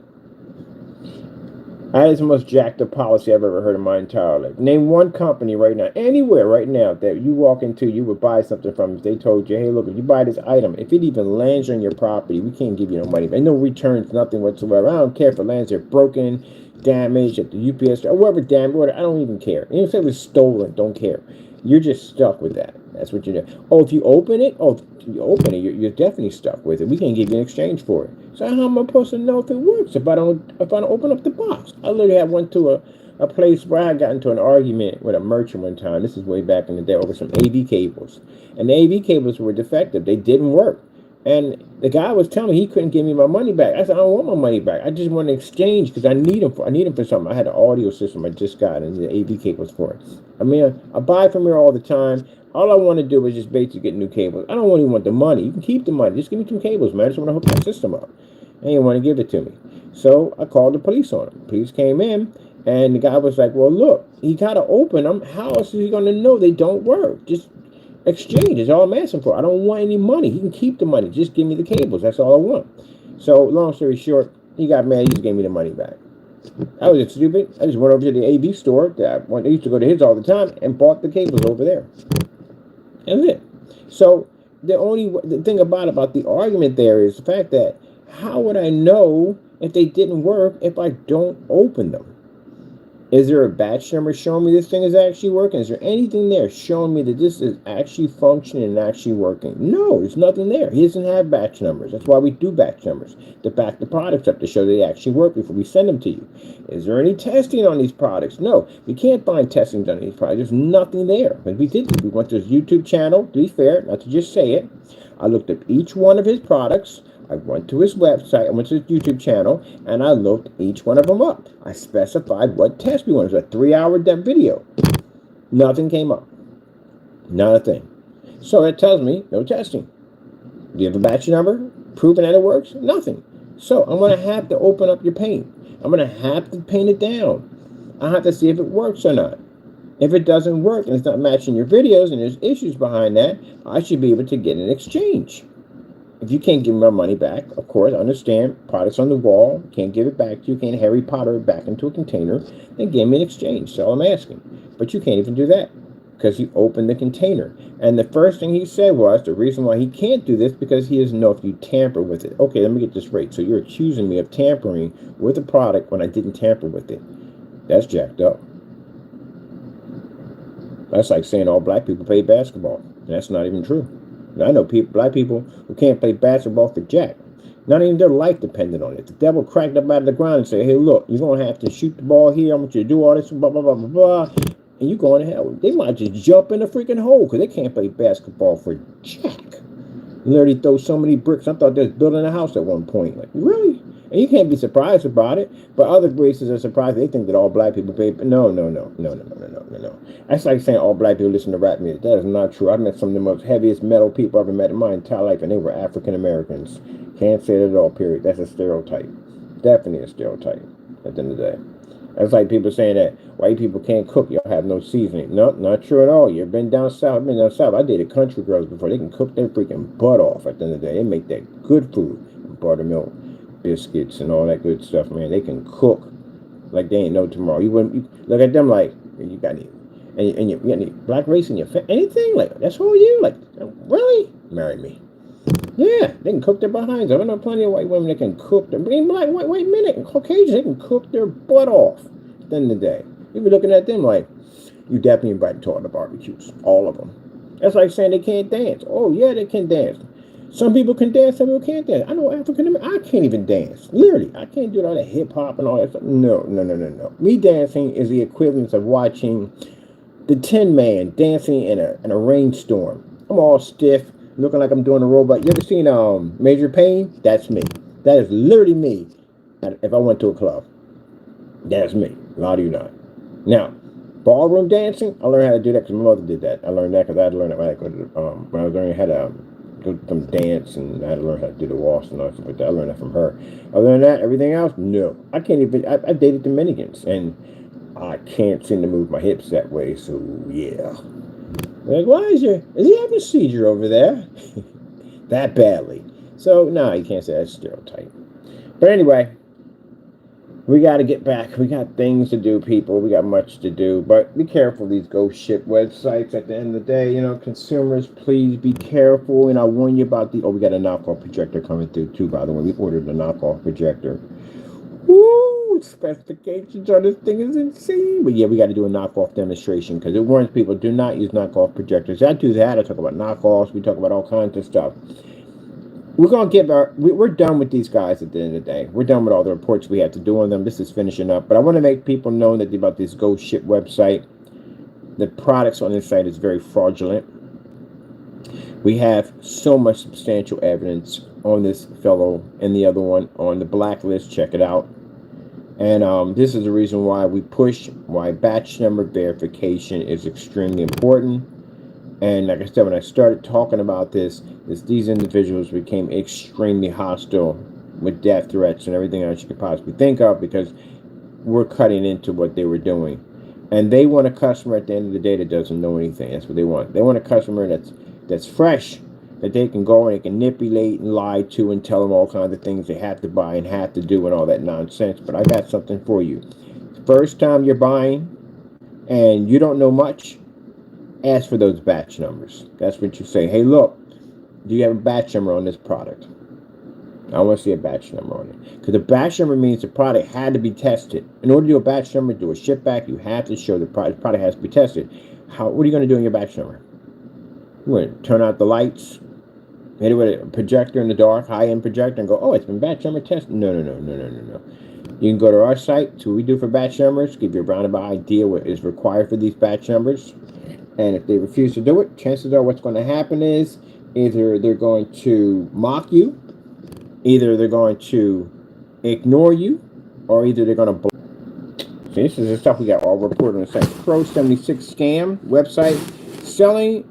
That is the most jacked up policy I've ever heard in my entire life. Name one company right now, anywhere right now, that you walk into, you would buy something from. If they told you, hey, look, if you buy this item, if it even lands on your property, we can't give you no money. And no returns, nothing whatsoever. I don't care if it lands there broken, damaged at the UPS or whatever damage, whatever, I don't even care. Even if it was stolen, don't care. You're just stuck with that. That's what you're doing. Oh, if you open it, you're definitely stuck with it. We can't give you an exchange for it. So how am I supposed to know if it works if I don't open up the box? I literally had went to a place where I got into an argument with a merchant one time. This is way back in the day over some AV cables. And the AV cables were defective. They didn't work. And the guy was telling me he couldn't give me my money back. I said, I don't want my money back. I just want to exchange because I need them for something. I had an audio system I just got and the AV cables for it. I mean, I buy from here all the time. All I want to do is just basically get new cables. I don't even want the money. You can keep the money. Just give me some cables, man. I just want to hook my system up. And he didn't want to give it to me. So I called the police on him. Police came in, and the guy was like, well, look, he got to open them. How else is he going to know they don't work? Just exchange is all I'm asking for. I don't want any money. He can keep the money. Just give me the cables. That's all I want. So long story short, he got mad. He just gave me the money back. I was just stupid. I just went over to the AV store that I used to go to his all the time and bought the cables over there. That's it. So the thing about the argument there is the fact that how would I know if they didn't work if I don't open them? Is there a batch number showing me this thing is actually working? Is there anything there showing me that this is actually functioning and actually working? No, there's nothing there. He doesn't have batch numbers. That's why we do batch numbers, to back the products up to show they actually work before we send them to you. Is there any testing on these products? No, we can't find testing on these products. There's nothing there. But we went to his YouTube channel, to be fair, not to just say it. I looked up each one of his products. I went to his website, I went to his YouTube channel, and I looked each one of them up. I specified what test we wanted. It was a 3-hour video. Nothing came up. Not a thing. So it tells me no testing. Do you have a batch number proving that it works? Nothing. So I'm going to have to open up your paint. I'm going to have to paint it down. I have to see if it works or not. If it doesn't work and it's not matching your videos and there's issues behind that, I should be able to get an exchange. If you can't give me my money back, of course, I understand. Products on the wall, can't give it back to you, can't Harry Potter it back into a container, then give me an exchange. That's all I'm asking. But you can't even do that because you opened the container. And the first thing he said was the reason why he can't do this because he doesn't know if you tamper with it. Okay, let me get this right. So you're accusing me of tampering with a product when I didn't tamper with it. That's jacked up. That's like saying all black people play basketball. And that's not even true. I know black people who can't play basketball for jack. Not even their life depended on it. The devil cracked up out of the ground and said, hey, look, you're going to have to shoot the ball here. I want you to do all this, blah, blah, blah, blah, blah. And you're going to hell. They might just jump in the freaking hole because they can't play basketball for jack. Literally throw so many bricks. I thought they was building a house at one point. Like, really? And you can't be surprised about it. But other races are surprised. They think that all black people play. No. That's like saying all black people listen to rap music. That is not true. I've met some of the most heaviest metal people I've ever met in my entire life, and they were African Americans. Can't say it at all, period. That's a stereotype. Definitely a stereotype at the end of the day. That's like people saying that white people can't cook. Y'all have no seasoning. No, not true at all. You've been down south. I've been down south. I dated country girls before. They can cook their freaking butt off at the end of the day. They make that good food. Buttermilk, biscuits, and all that good stuff, man. They can cook like they ain't no tomorrow. You look at them like, you got any black race in your anything? Like, that's all you? Like, really? Marry me. Yeah, they can cook their behinds. I know plenty of white women that can cook their, even black, white men and Caucasians, they can cook their butt off at the end of the day. You be looking at them like, you definitely invited to all the barbecues. All of them. That's like saying they can't dance. Oh, yeah, they can dance. Some people can dance, some people can't dance. I know African American, I can't even dance. Literally, I can't do all that hip hop and all that stuff. No. Me dancing is the equivalent of watching the Tin Man dancing in a rainstorm. I'm all stiff, looking like I'm doing a robot. You ever seen Major Payne? That's me. That is literally me. If I went to a club, that's me. A lot of you not. Now, ballroom dancing, I learned how to do that because my mother did that. I learned that because I had to learn it when I go to when I was learning how to do some dance, and I had to learn how to do the waltz and all stuff like that. I learned that from her. Other than that, everything else, no. I can't even. I dated Dominicans, and I can't seem to move my hips that way. So yeah. Like, why is he having a seizure over there? That badly. So, no, you can't say that's stereotype. But anyway, we got to get back. We got things to do, people. We got much to do. But be careful, these ghost ship websites. At the end of the day, consumers, please be careful. And I warn you about we got a knockoff projector coming through, too, by the way. We ordered a knockoff projector. Woo! Woo! Specifications on this thing is insane. But yeah, we got to do a knockoff demonstration because it warns people, do not use knockoff projectors. I do that. I talk about knockoffs. We talk about all kinds of stuff. We're going to give we're done with these guys at the end of the day. We're done with all the reports we had to do on them. This is finishing up. But I want to make people know that about this Ghostship website. The products on this site is very fraudulent. We have so much substantial evidence on this fellow and the other one on the blacklist. Check it out. And this is the reason why we push why batch number verification is extremely important. And like I said, when I started talking about this, these individuals became extremely hostile with death threats and everything else you could possibly think of, because we're cutting into what they were doing. And they want a customer at the end of the day that doesn't know anything. That's what they want. They want a customer that's fresh, that they can go and they can manipulate and lie to and tell them all kinds of things they have to buy and have to do and all that nonsense. But I got something for you. First time you're buying and you don't know much, ask for those batch numbers. That's what you say. Hey, look, do you have a batch number on this product? I want to see a batch number on it. Because the batch number means the product had to be tested. In order to do a batch number, do a ship back, you have to show the product has to be tested. What are you going to do in your batch number? You're going to turn out the lights, hit it with a projector in the dark, high-end projector, and go, oh, it's been batch number tested. No. You can go to our site, see what we do for batch numbers, give you a roundabout idea what is required for these batch numbers. And if they refuse to do it, chances are what's going to happen is either they're going to mock you, either they're going to ignore you, or either they're going to blow. See, this is the stuff we got all reported on the site. Crows1176 scam website selling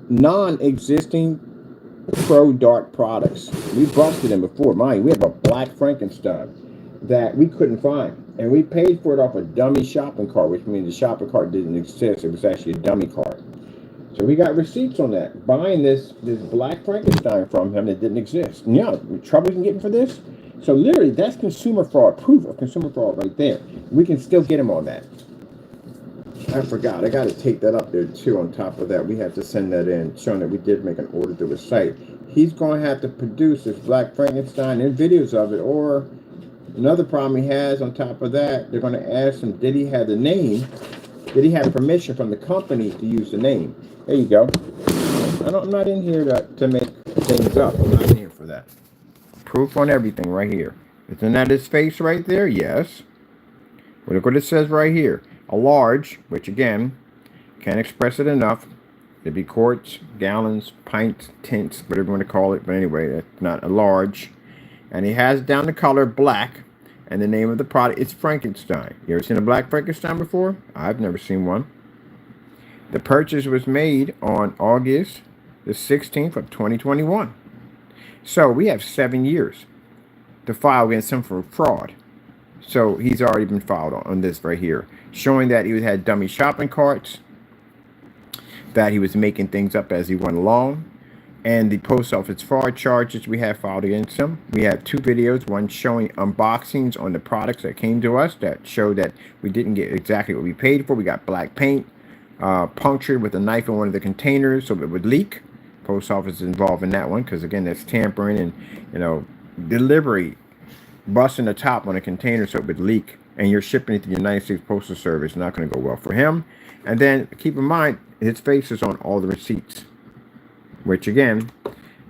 non-existing Pro Dark products. We busted them before. Mind, we have a black Frankenstein that we couldn't find. And we paid for it off a dummy shopping cart, which means the shopping cart didn't exist. It was actually a dummy cart. So we got receipts on that. Buying this black Frankenstein from him that didn't exist. And yeah, the trouble we can get for this. So literally, that's consumer fraud, proof of consumer fraud right there. We can still get him on that. I forgot. I got to take that up there too. On top of that, we have to send that in, showing that we did make an order through the site. He's going to have to produce this black Frankenstein and videos of it, or another problem he has on top of that, they're going to ask him, did he have the name? Did he have permission from the company to use the name? There you go. I'm not in here to make things up. I'm not in here for that. Proof on everything right here. Isn't that his face right there? Yes. Well, look what it says right here. A large, which again, can't express it enough. It'd be quarts, gallons, pints, tints, whatever you want to call it. But anyway, that's not a large. And he has down the color black. And the name of the product is Frankenstein. You ever seen a black Frankenstein before? I've never seen one. The purchase was made on August the 16th of 2021. So we have 7 years to file against him for fraud. So he's already been filed on this right here, showing that he had dummy shopping carts, that he was making things up as he went along, and the post office fraud charges we have filed against him. We have 2 videos, one showing unboxings on the products that came to us that showed that we didn't get exactly what we paid for. We got black paint punctured with a knife in one of the containers so it would leak. Post office is involved in that one because, again, that's tampering and, delivery, busting the top on a container so it would leak. And you're shipping it to the United States Postal Service. Not going to go well for him. And then keep in mind, his face is on all the receipts, which, again,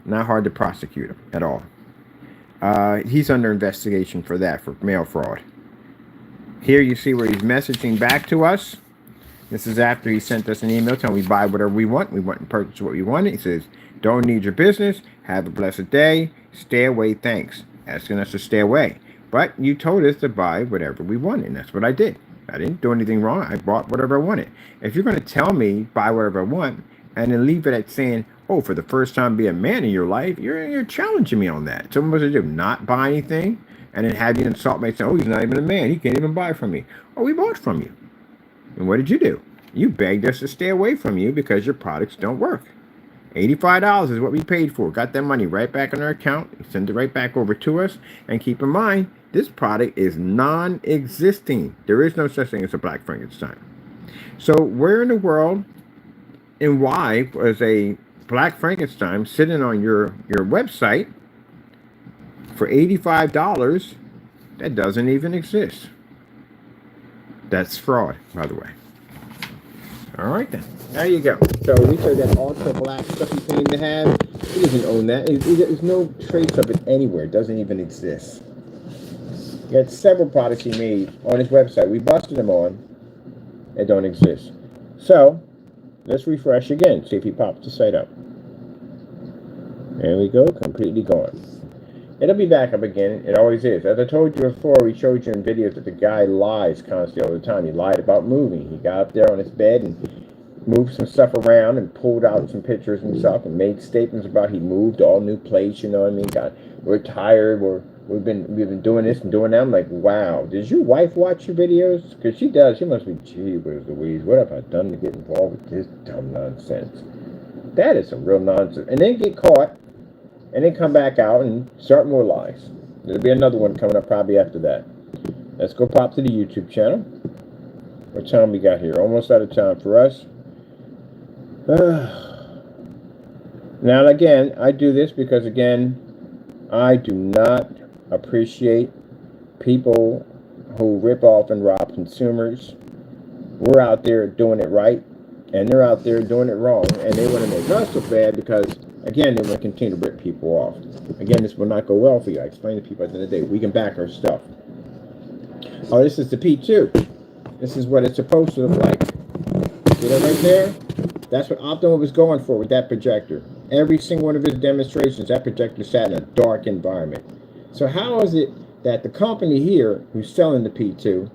not hard to prosecute him at all. He's under investigation for that, for mail fraud. Here you see where he's messaging back to us. This is after he sent us an email telling we buy whatever we want. We went and purchased what we wanted. He says, don't need your business. Have a blessed day. Stay away. Thanks. Asking us to stay away. But you told us to buy whatever we wanted. And that's what I did. I didn't do anything wrong. I bought whatever I wanted. If you're going to tell me buy whatever I want and then leave it at saying, oh, for the first time be a man in your life, you're challenging me on that. So what was I do? Not buy anything and then have you insult me saying, oh, he's not even a man. He can't even buy from me. Oh, we bought from you. And what did you do? You begged us to stay away from you because your products don't work. $85 is what we paid for. Got that money right back on our account. Send it right back over to us. And keep in mind, this product is non-existing. There is no such thing as a black Frankenstein. So where in the world and why was a black Frankenstein sitting on your website for $85 that doesn't even exist? That's fraud, by the way. All right, then. There you go. So we showed that ultra black stuff he claimed to have. He doesn't own that. There's no trace of it anywhere. It doesn't even exist. He had several products he made on his website. We busted them on. They don't exist. So let's refresh again. See if he pops the site up. There we go. Completely gone. It'll be back up again. It always is. As I told you before, we showed you in videos that the guy lies constantly all the time. He lied about moving. He got up there on his bed and moved some stuff around and pulled out some pictures and stuff and made statements about he moved to all new place, you know what I mean? We're tired. We've been doing this and doing that. I'm like, wow. Does your wife watch your videos? Because she does. She must be, gee whiz Louise, what have I done to get involved with this dumb nonsense? That is some real nonsense. And then get caught. And then come back out and start more lies. There'll be another one coming up probably after that. Let's go pop to the YouTube channel. What time we got here? Almost out of time for us. Now again, I do this because again, I do not appreciate people who rip off and rob consumers. We're out there doing it right, and they're out there doing it wrong, and they want to make us look bad because again, they want to continue to rip people off. Again, this will not go well for you. I explain to people at the end of the day, we can back our stuff. Oh, this is the P2. This is what it's supposed to look like. See that right there? That's what Optimum was going for with that projector. Every single one of his demonstrations, that projector sat in a dark environment. So how is it that the company here, who's selling the P2,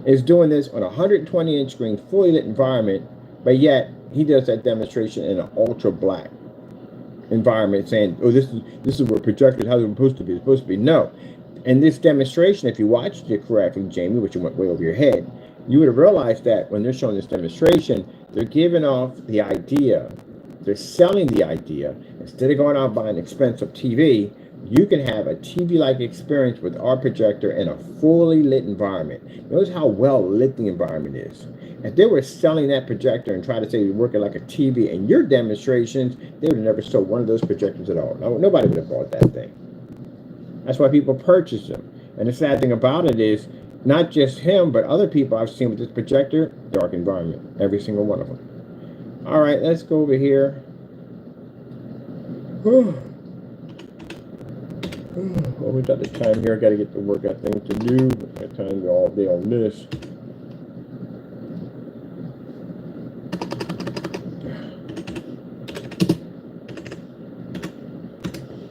is doing this on a 120-inch screen, fully lit environment, but yet he does that demonstration in an ultra black environment, saying, "Oh, this is what projectors how they're supposed to be." It's supposed to be no. And this demonstration, if you watched it correctly, Jamie, which went way over your head, you would have realized that when they're showing this demonstration, they're giving off the idea, they're selling the idea. Instead of going out and buying an expensive TV, you can have a TV-like experience with our projector in a fully lit environment. Notice how well lit the environment is. If they were selling that projector and trying to say you're working like a TV in your demonstrations, they would have never sold one of those projectors at all. No, nobody would have bought that thing. That's why people purchase them. And the sad thing about it is, not just him, but other people I've seen with this projector, dark environment, every single one of them. All right, let's go over here. Well, we got the time here. I got to get to work. Got things to do. Got time to go all day on this.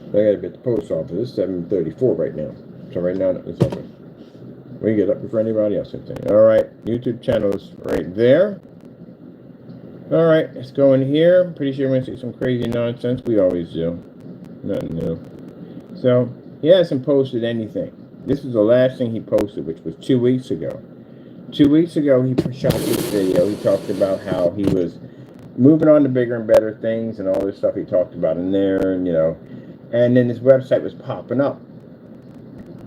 I got to be at the post office. It's 7:34 right now. So right now it's open. We can get up before anybody else. All right, YouTube channel is right there. All right, let's go in here. I'm pretty sure we're gonna see some crazy nonsense. We always do. Nothing new. So he hasn't posted anything. This is the last thing he posted, which was 2 weeks ago. 2 weeks ago, he shot this video. He talked about how he was moving on to bigger and better things and all this stuff he talked about in there, and you know. And then his website was popping up.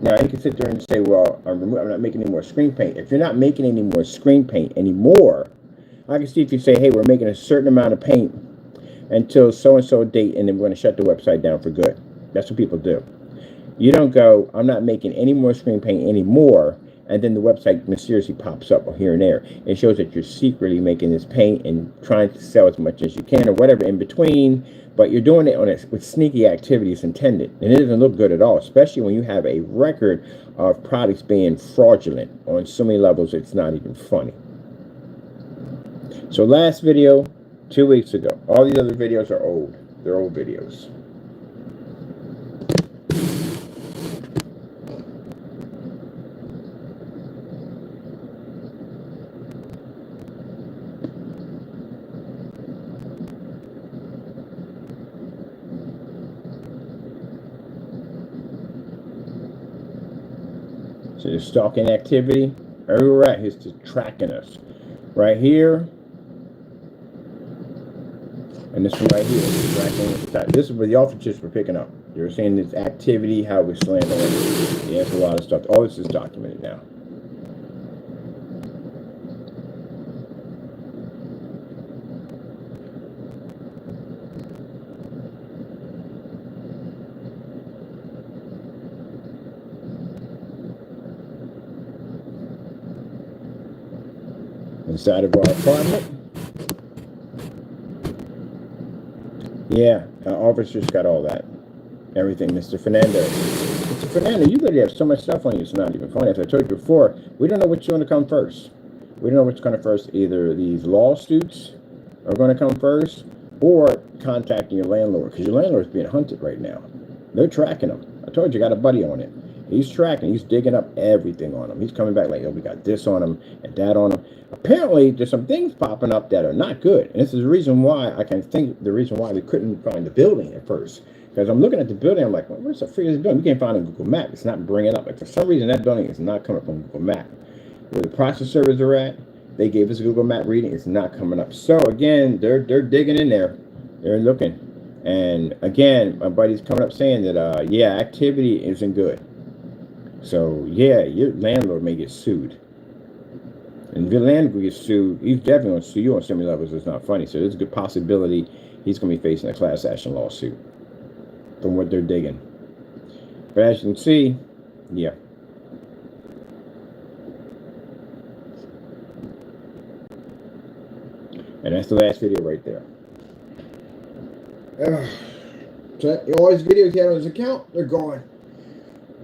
Now, you can sit there and say, well, I'm not making any more screen paint. If you're not making any more screen paint anymore, I can see if you say, hey, we're making a certain amount of paint until so-and-so date, and then we're going to shut the website down for good. That's what people do. You don't go, I'm not making any more screen paint anymore, and then the website mysteriously pops up here and there. It shows that you're secretly making this paint and trying to sell as much as you can or whatever in between, but you're doing it with sneaky activities intended, and it doesn't look good at all, especially when you have a record of products being fraudulent on so many levels it's not even funny. So last video, 2 weeks ago. All these other videos are old. They're old videos. So the stalking activity, everywhere we're at, he's just tracking us. Right here, and this one right here, this is where the officers were picking up. You're seeing this activity, how we're slandering it. Yeah, it's a lot of stuff. All this is documented now. inside of our apartment. Yeah, our officers got all that. Everything, Mr. Fernando. Mr. Fernando, you really have so much stuff on you, it's not even funny. As I told you before, we don't know what's going to come first. We don't know what's going to first. Either these lawsuits are going to come first, or contacting your landlord, because your landlord's being hunted right now. They're tracking him. I told you, I got a buddy on it. He's tracking. He's digging up everything on him. He's coming back like, oh, we got this on him and that on him. Apparently, there's some things popping up that are not good. And this is the reason why I can think the reason why we couldn't find the building at first. Because I'm looking at the building, I'm like, well, where's the freak is this building? We can't find it on Google Maps. It's not bringing up. Like, for some reason, that building is not coming up on Google Maps. Where the process servers are at, they gave us a Google Map reading. It's not coming up. So, again, they're digging in there. They're looking. And, again, my buddy's coming up saying that, yeah, activity isn't good. So, yeah, your landlord may get sued. And if your landlord gets sued, he's definitely going to sue you on so many levels. It's not funny. So, there's a good possibility he's going to be facing a class action lawsuit from what they're digging. But as you can see, yeah. And that's the last video right there. So all his videos he had on his account, they're gone.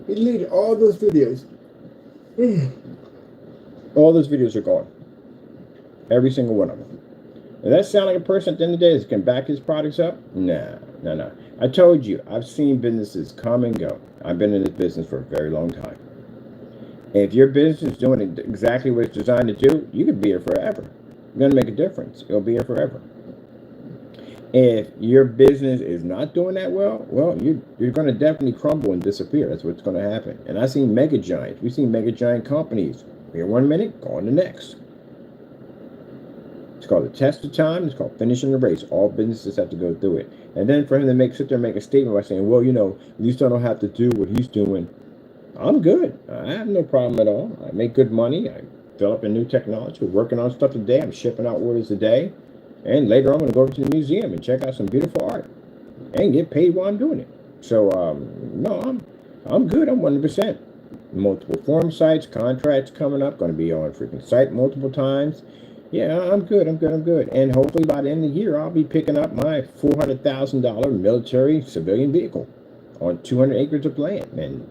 He deleted all those videos. All those videos are gone. Every single one of them. Does that sound like a person at the end of the day that can back his products up? Nah. I told you, I've seen businesses come and go. I've been in this business for a very long time. If your business is doing exactly what it's designed to do, you could be here forever. It's going to make a difference. It'll be here forever. If your business is not doing that well, you're going to definitely crumble and disappear. That's what's going to happen. And I've seen mega giants. We've seen mega giant companies here 1 minute, gone the next. It's called a test of time. It's called finishing the race. All businesses have to go through it. And then for him to sit there and make a statement by saying, well, at least I don't have to do what he's doing. I'm good. I have no problem at all. I make good money. I develop a new technology. We're working on stuff today. I'm shipping out orders today. And later on, I'm going to go over to the museum and check out some beautiful art and get paid while I'm doing it. So, no, I'm good. I'm 100%. Multiple forum sites, contracts coming up. Going to be on a freaking site multiple times. Yeah, I'm good. And hopefully by the end of the year, I'll be picking up my $400,000 military civilian vehicle on 200 acres of land and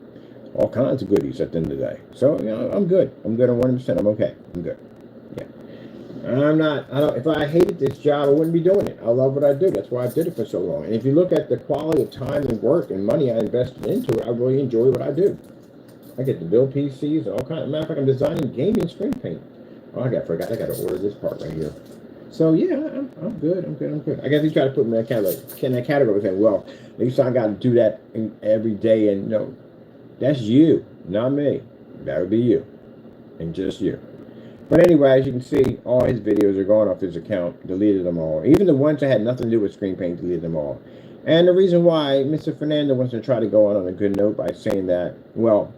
all kinds of goodies at the end of the day. So, I'm good. I'm good on 100%. I'm okay. I'm good. Yeah. If I hated this job, I wouldn't be doing it. I love what I do. That's why I did it for so long. And if you look at the quality of time and work and money I invested into it, I really enjoy what I do. I get to build PCs and all kinds of, matter of fact, I'm designing gaming screen paint. Oh, I forgot. I got to order this part right here. So, yeah, I'm good. I guess he tried to put me in that category saying, well, at least I got to do that every day. And no, that's you, not me. That would be you. And just you. But anyway, as you can see, all his videos are gone off his account. Deleted them all. Even the ones that had nothing to do with screen paint, deleted them all. And the reason why Mr. Fernando wants to try to go on a good note by saying that, well,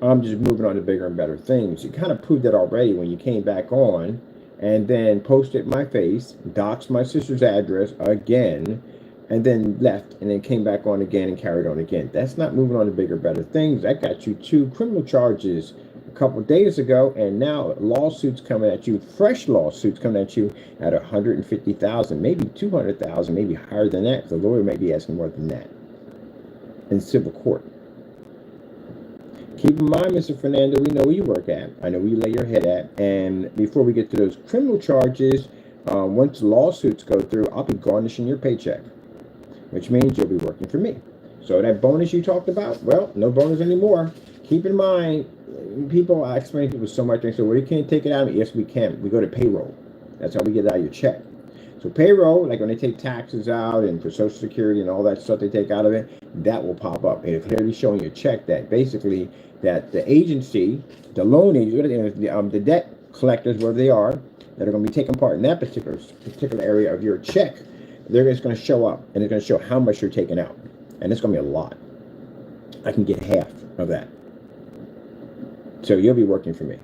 I'm just moving on to bigger and better things. You kind of proved that already when you came back on and then posted my face, doxed my sister's address again, and then left and then came back on again and carried on again. That's not moving on to bigger, better things. That got you 2 criminal charges a couple of days ago, and now lawsuits coming at you, fresh lawsuits coming at you at $150,000, maybe $200,000, maybe higher than that. The lawyer may be asking more than that in civil court. Keep in mind, Mr. Fernando, we know where you work at. I know where you lay your head at. And before we get to those criminal charges, once lawsuits go through, I'll be garnishing your paycheck, which means you'll be working for me. So that bonus you talked about, well, no bonus anymore. Keep in mind, I explain to people so much. They say, well, you can't take it out of me. Yes, we can. We go to payroll. That's how we get it out of your check. So payroll, like when they take taxes out and for Social Security and all that stuff they take out of it, that will pop up. And if they're showing you a check that basically that the agency, the loan agency, the debt collectors, wherever they are, that are going to be taking part in that particular area of your check, they're just going to show up and they're going to show how much you're taking out. And it's going to be a lot. I can get half of that. So you'll be working for me.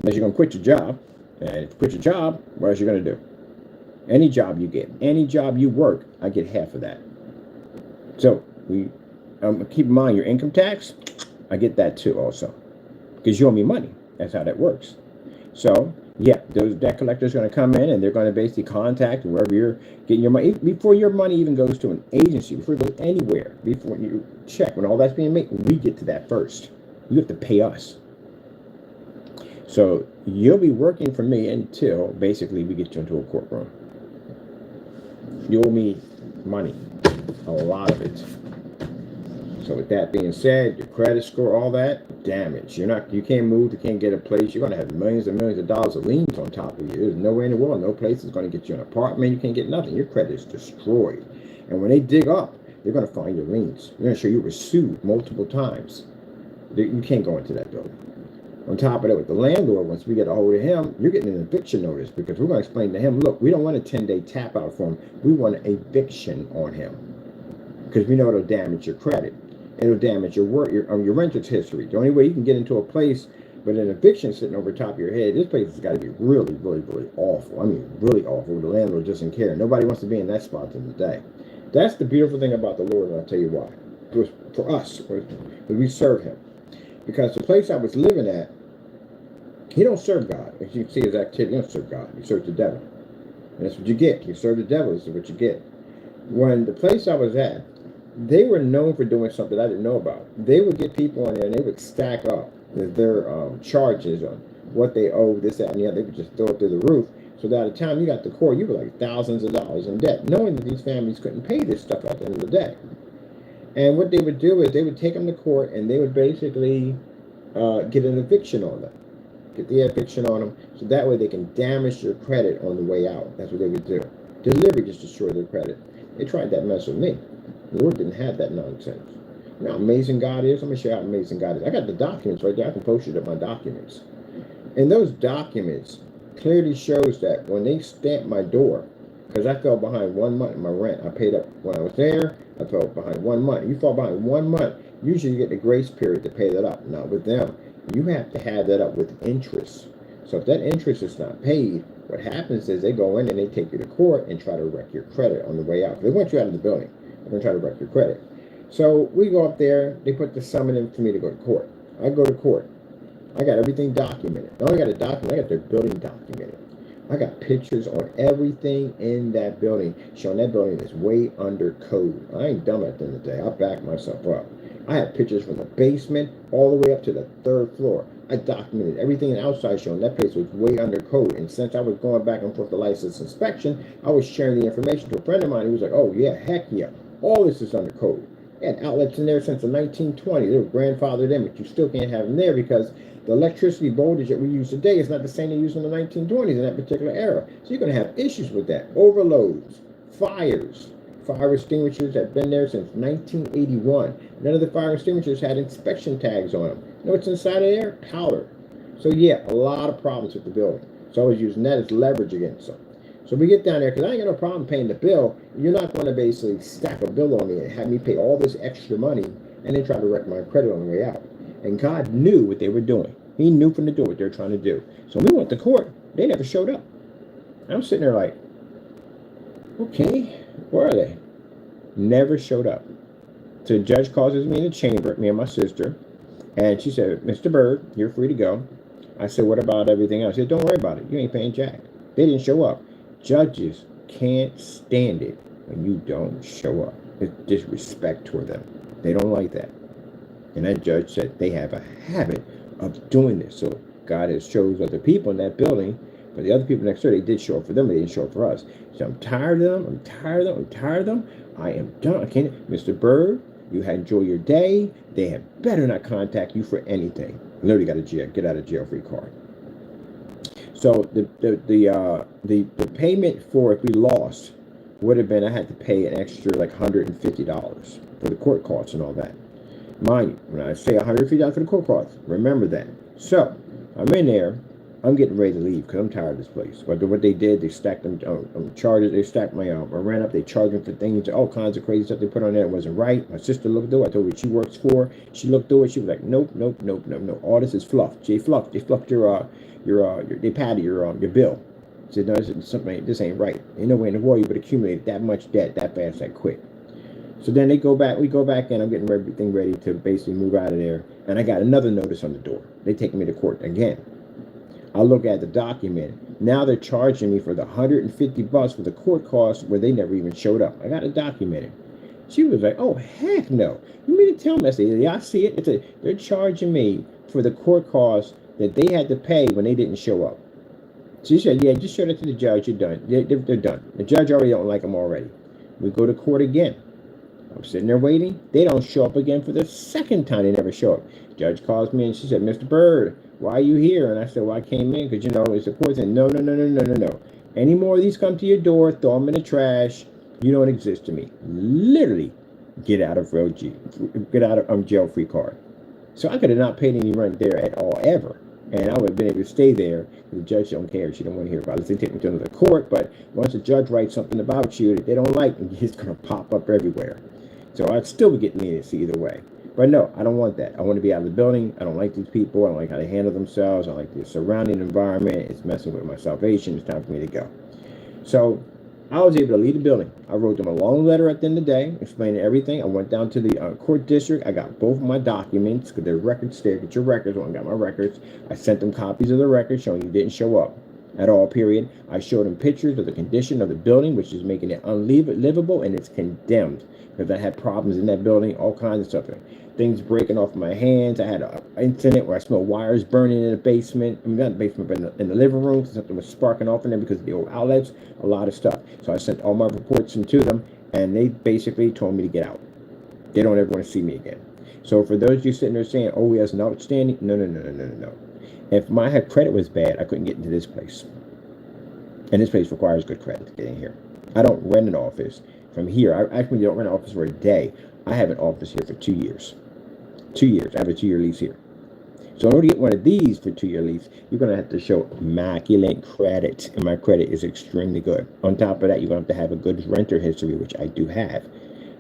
Unless you're going to quit your job. And if you quit your job, what else are you going to do? Any job you get, any job you work, I get half of that. So keep in mind your income tax, I get that too also. Because you owe me money. That's how that works. So Yeah, those debt collectors are going to come in and they're going to basically contact wherever you're getting your money before your money even goes to an agency, before it goes anywhere. Before you check, when all that's being made, we get to that first. You have to pay us. So you'll be working for me until basically we get you into a courtroom. You owe me money, a lot of it. So with that being said, your credit score, all that, damage. You can't move, you can't get a place. You're going to have millions and millions of dollars of liens on top of you. There's nowhere in the world, no place is going to get you an apartment. You can't get nothing. Your credit is destroyed. And when they dig up, they're going to find your liens. They're going to show you were sued multiple times. You can't go into that building. On top of that, with the landlord, once we get a hold of him, you're getting an eviction notice because we're going to explain to him, look, we don't want a 10-day tap out for him. We want an eviction on him because we know it'll damage your credit. It'll damage your work, your renter's history. The only way you can get into a place with an eviction sitting over top of your head, this place has got to be really, really, really awful. I mean, really awful. The landlord doesn't care. Nobody wants to be in that spot in the day. That's the beautiful thing about the Lord, and I'll tell you why. It was for us, we serve him. Because the place I was living at, he don't serve God. As you can see his activity, he don't serve God. He serves the devil. And that's what you get. You serve the devil, this is what you get. When the place I was at, they were known for doing something I didn't know about. They would get people in there and they would stack up their charges on what they owe, this, that, and the other. They would just throw it through the roof. So that by the time you got to court, you were like thousands of dollars in debt, knowing that these families couldn't pay this stuff at the end of the day. And what they would do is they would take them to court and they would basically get an eviction on them. Get the eviction on them, so that way they can damage your credit on the way out. That's what they would do. Delivery just destroyed their credit. They tried that mess with me. The Lord didn't have that nonsense. You know how amazing God is? I'm going to show you how amazing God is. I got the documents right there. I can post you my documents. And those documents clearly shows that when they stamped my door, because I fell behind 1 month in my rent. I paid up when I was there. I fell behind 1 month. You fall behind 1 month, usually you get the grace period to pay that up. Not with them. You have to have that up with interest. So if that interest is not paid, what happens is they go in and they take you to court and try to wreck your credit on the way out. They want you out of the building. They're going to try to wreck your credit. So we go up there. They put the summon in for me to go to court. I go to court. I got everything documented. I only got a document. I got their building documented. I got pictures on everything in that building, showing that building is way under code. I ain't dumb at the end of the day. I back myself up. I have pictures from the basement all the way up to the 3rd floor. I documented everything outside, showing that place was way under code. And since I was going back and forth the license inspection, I was sharing the information to a friend of mine who was like, oh yeah, heck yeah, all this is under code. They had outlets in there since the 1920s. They were grandfathered in, but you still can't have them there because the electricity voltage that we use today is not the same they used in the 1920s in that particular era. So you're going to have issues with that. Overloads, fires. Fire extinguishers have been there since 1981. None of the fire extinguishers had inspection tags on them. You know what's inside of there? Powder. So yeah, a lot of problems with the building. So I was using that as leverage against them. So we get down there, because I ain't got no problem paying the bill. You're not going to basically stack a bill on me and have me pay all this extra money and then try to wreck my credit on the way out. And God knew what they were doing. He knew from the door what they were trying to do. So when we went to court, they never showed up. I'm sitting there like, okay, where are they? Never showed up. So the judge calls me in the chamber, me and my sister, and she said, Mr. Bird, you're free to go. I said, what about everything else? She said, don't worry about it. You ain't paying jack. They didn't show up. Judges can't stand it when you don't show up. It's disrespect toward them. They don't like that. And that judge said they have a habit of doing this. So God has chose other people in that building, but the other people next door, they did show up for them, but they didn't show up for us. So I'm tired of them. I'm tired of them. I'm tired of them. I am done. I can't. Mr. Bird, you had enjoy your day. They had better not contact you for anything. Literally got a get out of jail free card. So the payment for if we lost would have been I had to pay an extra like $150 for the court costs and all that. Mind you, when I say $150 for the court costs, remember that. So I'm in there. I'm getting ready to leave because I'm tired of this place. But what they did, they stacked them charges. They stacked my rent up. They charged them for things, all kinds of crazy stuff they put on there. It wasn't right. My sister looked through it. I told her what she works for. She looked through it. She was like, nope. All this is fluff. They fluffed they padded your bill. She said, no, this ain't right. Ain't no way in the world you would accumulate that much debt that fast, that quick. So then we go back in. I'm getting everything ready to basically move out of there. And I got another notice on the door. They take me to court again. I look at the document. Now they're charging me for the $150 for the court costs where they never even showed up. I got it documented. She was like, "Oh heck no! You mean to tell me?" I said, "Yeah, I see it. They're charging me for the court costs that they had to pay when they didn't show up." She said, "Yeah, just show that to the judge. You're done. They're done. The judge already don't like them already." We go to court again. I'm sitting there waiting. They don't show up again for the second time. They never show up. Judge calls me and she said, "Mr. Bird, why are you here?" And I said, "Well, I came in because, it's a court thing." No, no, no, no, no, no, no. Any more of these come to your door, throw them in the trash. You don't exist to me. Literally, get out of jail-free card. So I could have not paid any rent there at all, ever. And I would have been able to stay there. The judge don't care. She don't want to hear about it. They take me to another court, but once a judge writes something about you that they don't like, it's going to pop up everywhere. So I'd still be getting leniency either way. But no, I don't want that. I want to be out of the building. I don't like these people. I don't like how they handle themselves. I like the surrounding environment. It's messing with my salvation. It's time for me to go. So I was able to leave the building. I wrote them a long letter at the end of the day, explaining everything. I went down to the court district. I got both of my documents, because their records there. Get your records. Well, I got my records. I sent them copies of the records showing you didn't show up at all, period. I showed them pictures of the condition of the building, which is making it unlivable, and it's condemned, because I had problems in that building, all kinds of stuff. Things breaking off my hands. I had an incident where I smelled wires burning in the basement. I mean, not the basement, but in the living room. Something was sparking off in there because of the old outlets. A lot of stuff. So I sent all my reports into them, and they basically told me to get out. They don't ever want to see me again. So for those of you sitting there saying, "Oh, he has an outstanding," no, no, no, no, no, no. If my credit was bad, I couldn't get into this place. And this place requires good credit to get in here. I don't rent an office from here. I actually don't rent an office for a day. I have an office here for 2 years. 2 years. I have a 2-year lease here. So in order to get one of these for 2-year lease, you're going to have to show immaculate credit. And my credit is extremely good. On top of that, you're going to have a good renter history, which I do have.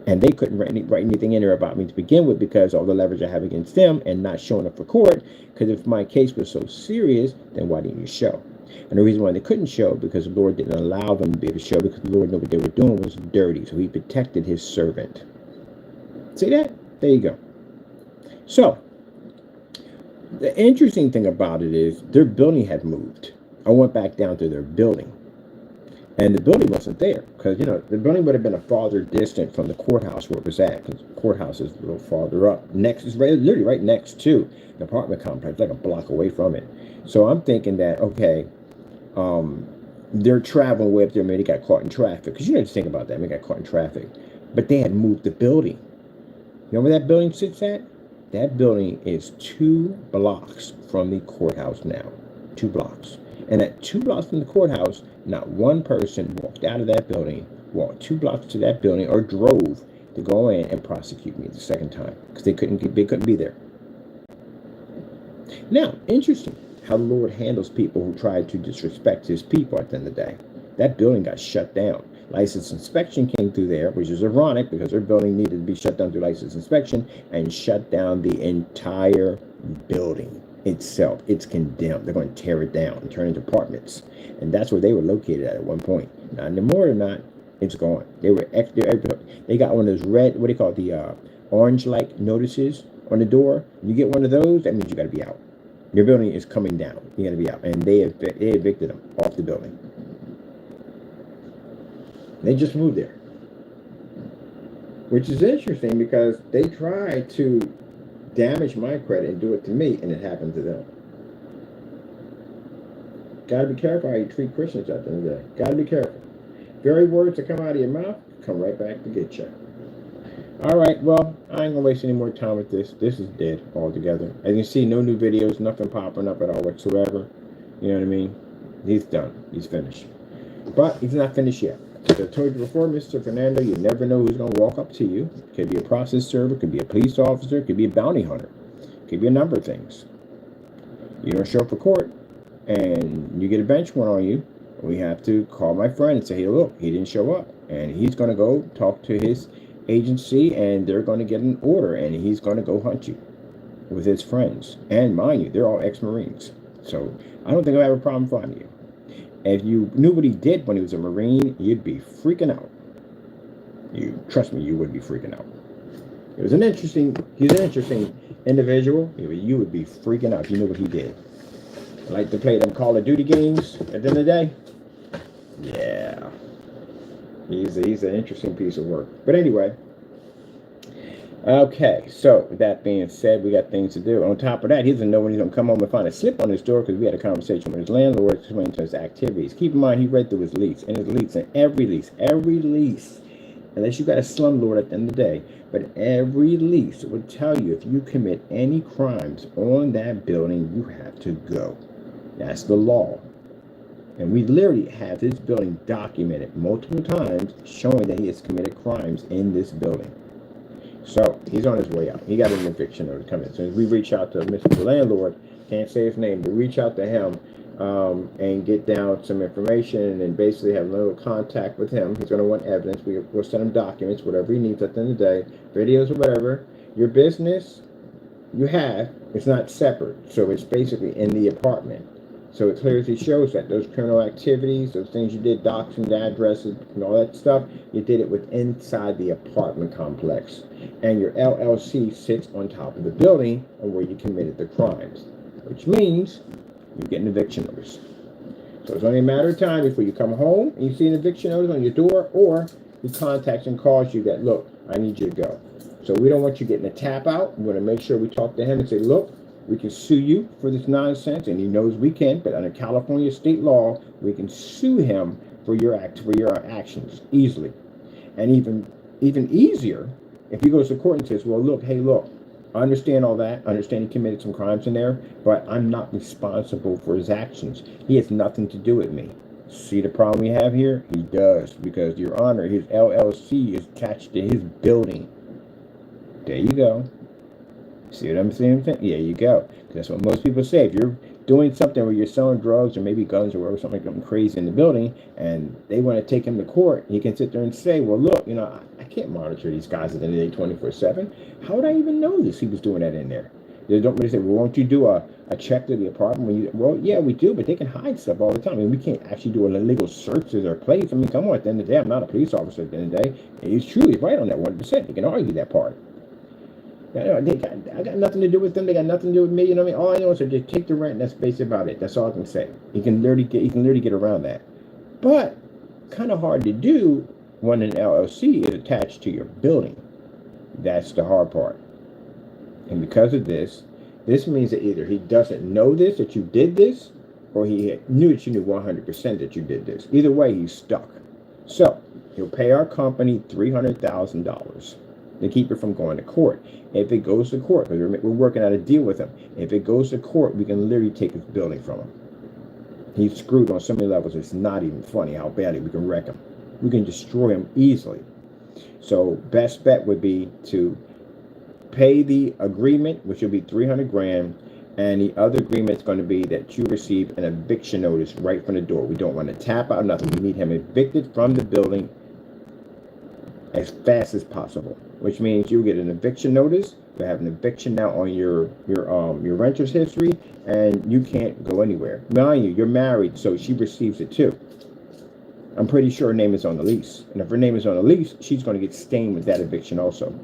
And they couldn't write anything in there about me to begin with, because all the leverage I have against them and not showing up for court. Because if my case was so serious, then why didn't you show? And the reason why they couldn't show, because the Lord didn't allow them to be able to show, because the Lord knew what they were doing was dirty. So he protected his servant. See that? There you go. So the interesting thing about it is their building had moved. I went back down to their building, and the building wasn't there, because the building would have been a farther distant from the courthouse where it was at, because the courthouse is a little farther up. Next is literally right next to the apartment complex, like a block away from it. So I'm thinking that, okay, they're traveling way up there. Maybe they got caught in traffic, because just think about that. They got caught in traffic, but they had moved the building. You know where that building sits at? That building is 2 blocks from the courthouse now. 2 blocks. And at 2 blocks from the courthouse, not one person walked out of that building, walked 2 blocks to that building, or drove to go in and prosecute me the second time, because they couldn't be there. Now, interesting how the Lord handles people who try to disrespect his people at the end of the day. That building got shut down. License inspection came through there, which is ironic, because their building needed to be shut down through license inspection, and shut down the entire building itself. It's condemned. They're going to tear it down and turn it into apartments. And that's where they were located at one point. Not anymore or not, it's gone. They got one of those red, what do you call it, the orange-like notices on the door. You get one of those, that means you got to be out. Your building is coming down. You got to be out. And they evicted them off the building. They just moved there, which is interesting, because they tried to damage my credit and do it to me, and it happened to them. Gotta be careful how you treat Christians at the end of the day. Gotta be careful. Very words that come out of your mouth come right back to get you. All right, well, I ain't gonna waste any more time with this. This is dead altogether. As you can see, no new videos, nothing popping up at all whatsoever. You know what I mean? He's done. He's finished. But he's not finished yet. As I told you before, Mr. Fernando, you never know who's going to walk up to you. Could be a process server, could be a police officer, could be a bounty hunter. Could be a number of things. You don't show up for court, and you get a bench warrant on you. We have to call my friend and say, "Hey, look, he didn't show up." And he's going to go talk to his agency, and they're going to get an order, and he's going to go hunt you with his friends. And mind you, they're all ex-Marines. So I don't think I'll have a problem finding you. If you knew what he did when he was a Marine, you'd be freaking out. Trust me, you would be freaking out. He's an interesting individual. You would be freaking out if you knew what he did. Like to play them Call of Duty games at the end of the day. Yeah. He's an interesting piece of work. But anyway, okay, so with that being said, we got things to do. On top of that, he doesn't know when he's going to come home and find a slip on his door because we had a conversation with his landlord explaining to his activities. Keep in mind, he read through his lease, and every lease, unless you got a slumlord at the end of the day, but every lease would tell you if you commit any crimes on that building, you have to go. That's the law. And we literally have this building documented multiple times showing that he has committed crimes in this building. So he's on his way out. He got an eviction notice coming. So we reach out to Mr. Landlord, can't say his name, but reach out to him and get down some information and basically have a little contact with him. He's going to want evidence. We'll send him documents, whatever he needs at the end of the day, videos or whatever. Your business you have is not separate. So it's basically in the apartment. So it clearly shows that those criminal activities, those things you did, doxing, the addresses, and all that stuff, you did it with inside the apartment complex. And your LLC sits on top of the building and where you committed the crimes, which means you get an eviction notice. So it's only a matter of time before you come home and you see an eviction notice on your door, or he contacts and calls you that, look, I need you to go. So we don't want you getting a tap out. We want to make sure we talk to him and say, look, we can sue you for this nonsense, and he knows we can, but under California state law, we can sue him for your actions easily. And even easier, if he goes to court and says, well, look, hey, look, I understand all that. I understand he committed some crimes in there, but I'm not responsible for his actions. He has nothing to do with me. See the problem we have here? He does, because, Your Honor, his LLC is attached to his building. There you go. See what I'm saying? Yeah, you go. That's what most people say. If you're doing something where you're selling drugs or maybe guns or whatever, something crazy in the building, and they want to take him to court, you can sit there and say, well, look, I can't monitor these guys at the end of the day 24/7. How would I even know this? He was doing that in there. They don't really say, well, won't you do a check to the apartment? Well, yeah, we do, but they can hide stuff all the time. I mean, we can't actually do an illegal search of their place. I mean, come on, at the end of the day, I'm not a police officer at the end of the day. And he's truly right on that 1%. You can argue that part. I got nothing to do with them. They got nothing to do with me. You know what I mean? All I know is that they take the rent, and that's basically about it. That's all I can say. You can literally get around that. But kind of hard to do when an LLC is attached to your building. That's the hard part. And because of this means that either he doesn't know this, that you did this, or he knew that you knew 100% that you did this. Either way, he's stuck. So he'll pay our company $300,000 to keep it from going to court. If it goes to court, because we're working out a deal with him, if it goes to court, we can literally take his building from him. He's screwed on so many levels, it's not even funny how badly we can wreck him. We can destroy him easily. So best bet would be to pay the agreement, which will be $300,000, and the other agreement is going to be that you receive an eviction notice right from the door. We don't want to tap out nothing. We need him evicted from the building as fast as possible, which means you get an eviction notice. You have an eviction now on your renter's history, and you can't go anywhere. Mind you, you're married, so she receives it too. I'm pretty sure her name is on the lease, and if her name is on the lease, she's going to get stained with that eviction also.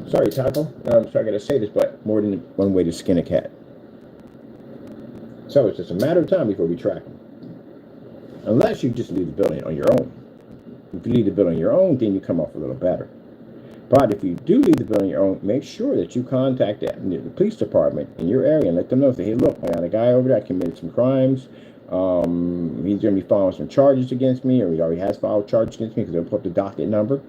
Sorry, Taco. I'm sorry I gotta say this, but more than one way to skin a cat. So it's just a matter of time before we track him. Unless you just leave the building on your own. If you leave the building on your own, then you come off a little better. But if you do leave the building on your own, make sure that you contact the police department in your area and let them know, say, hey, look, I got a guy over there, I committed some crimes. He's going to be filing some charges against me, or he already has filed charges against me because they'll put up the docket number.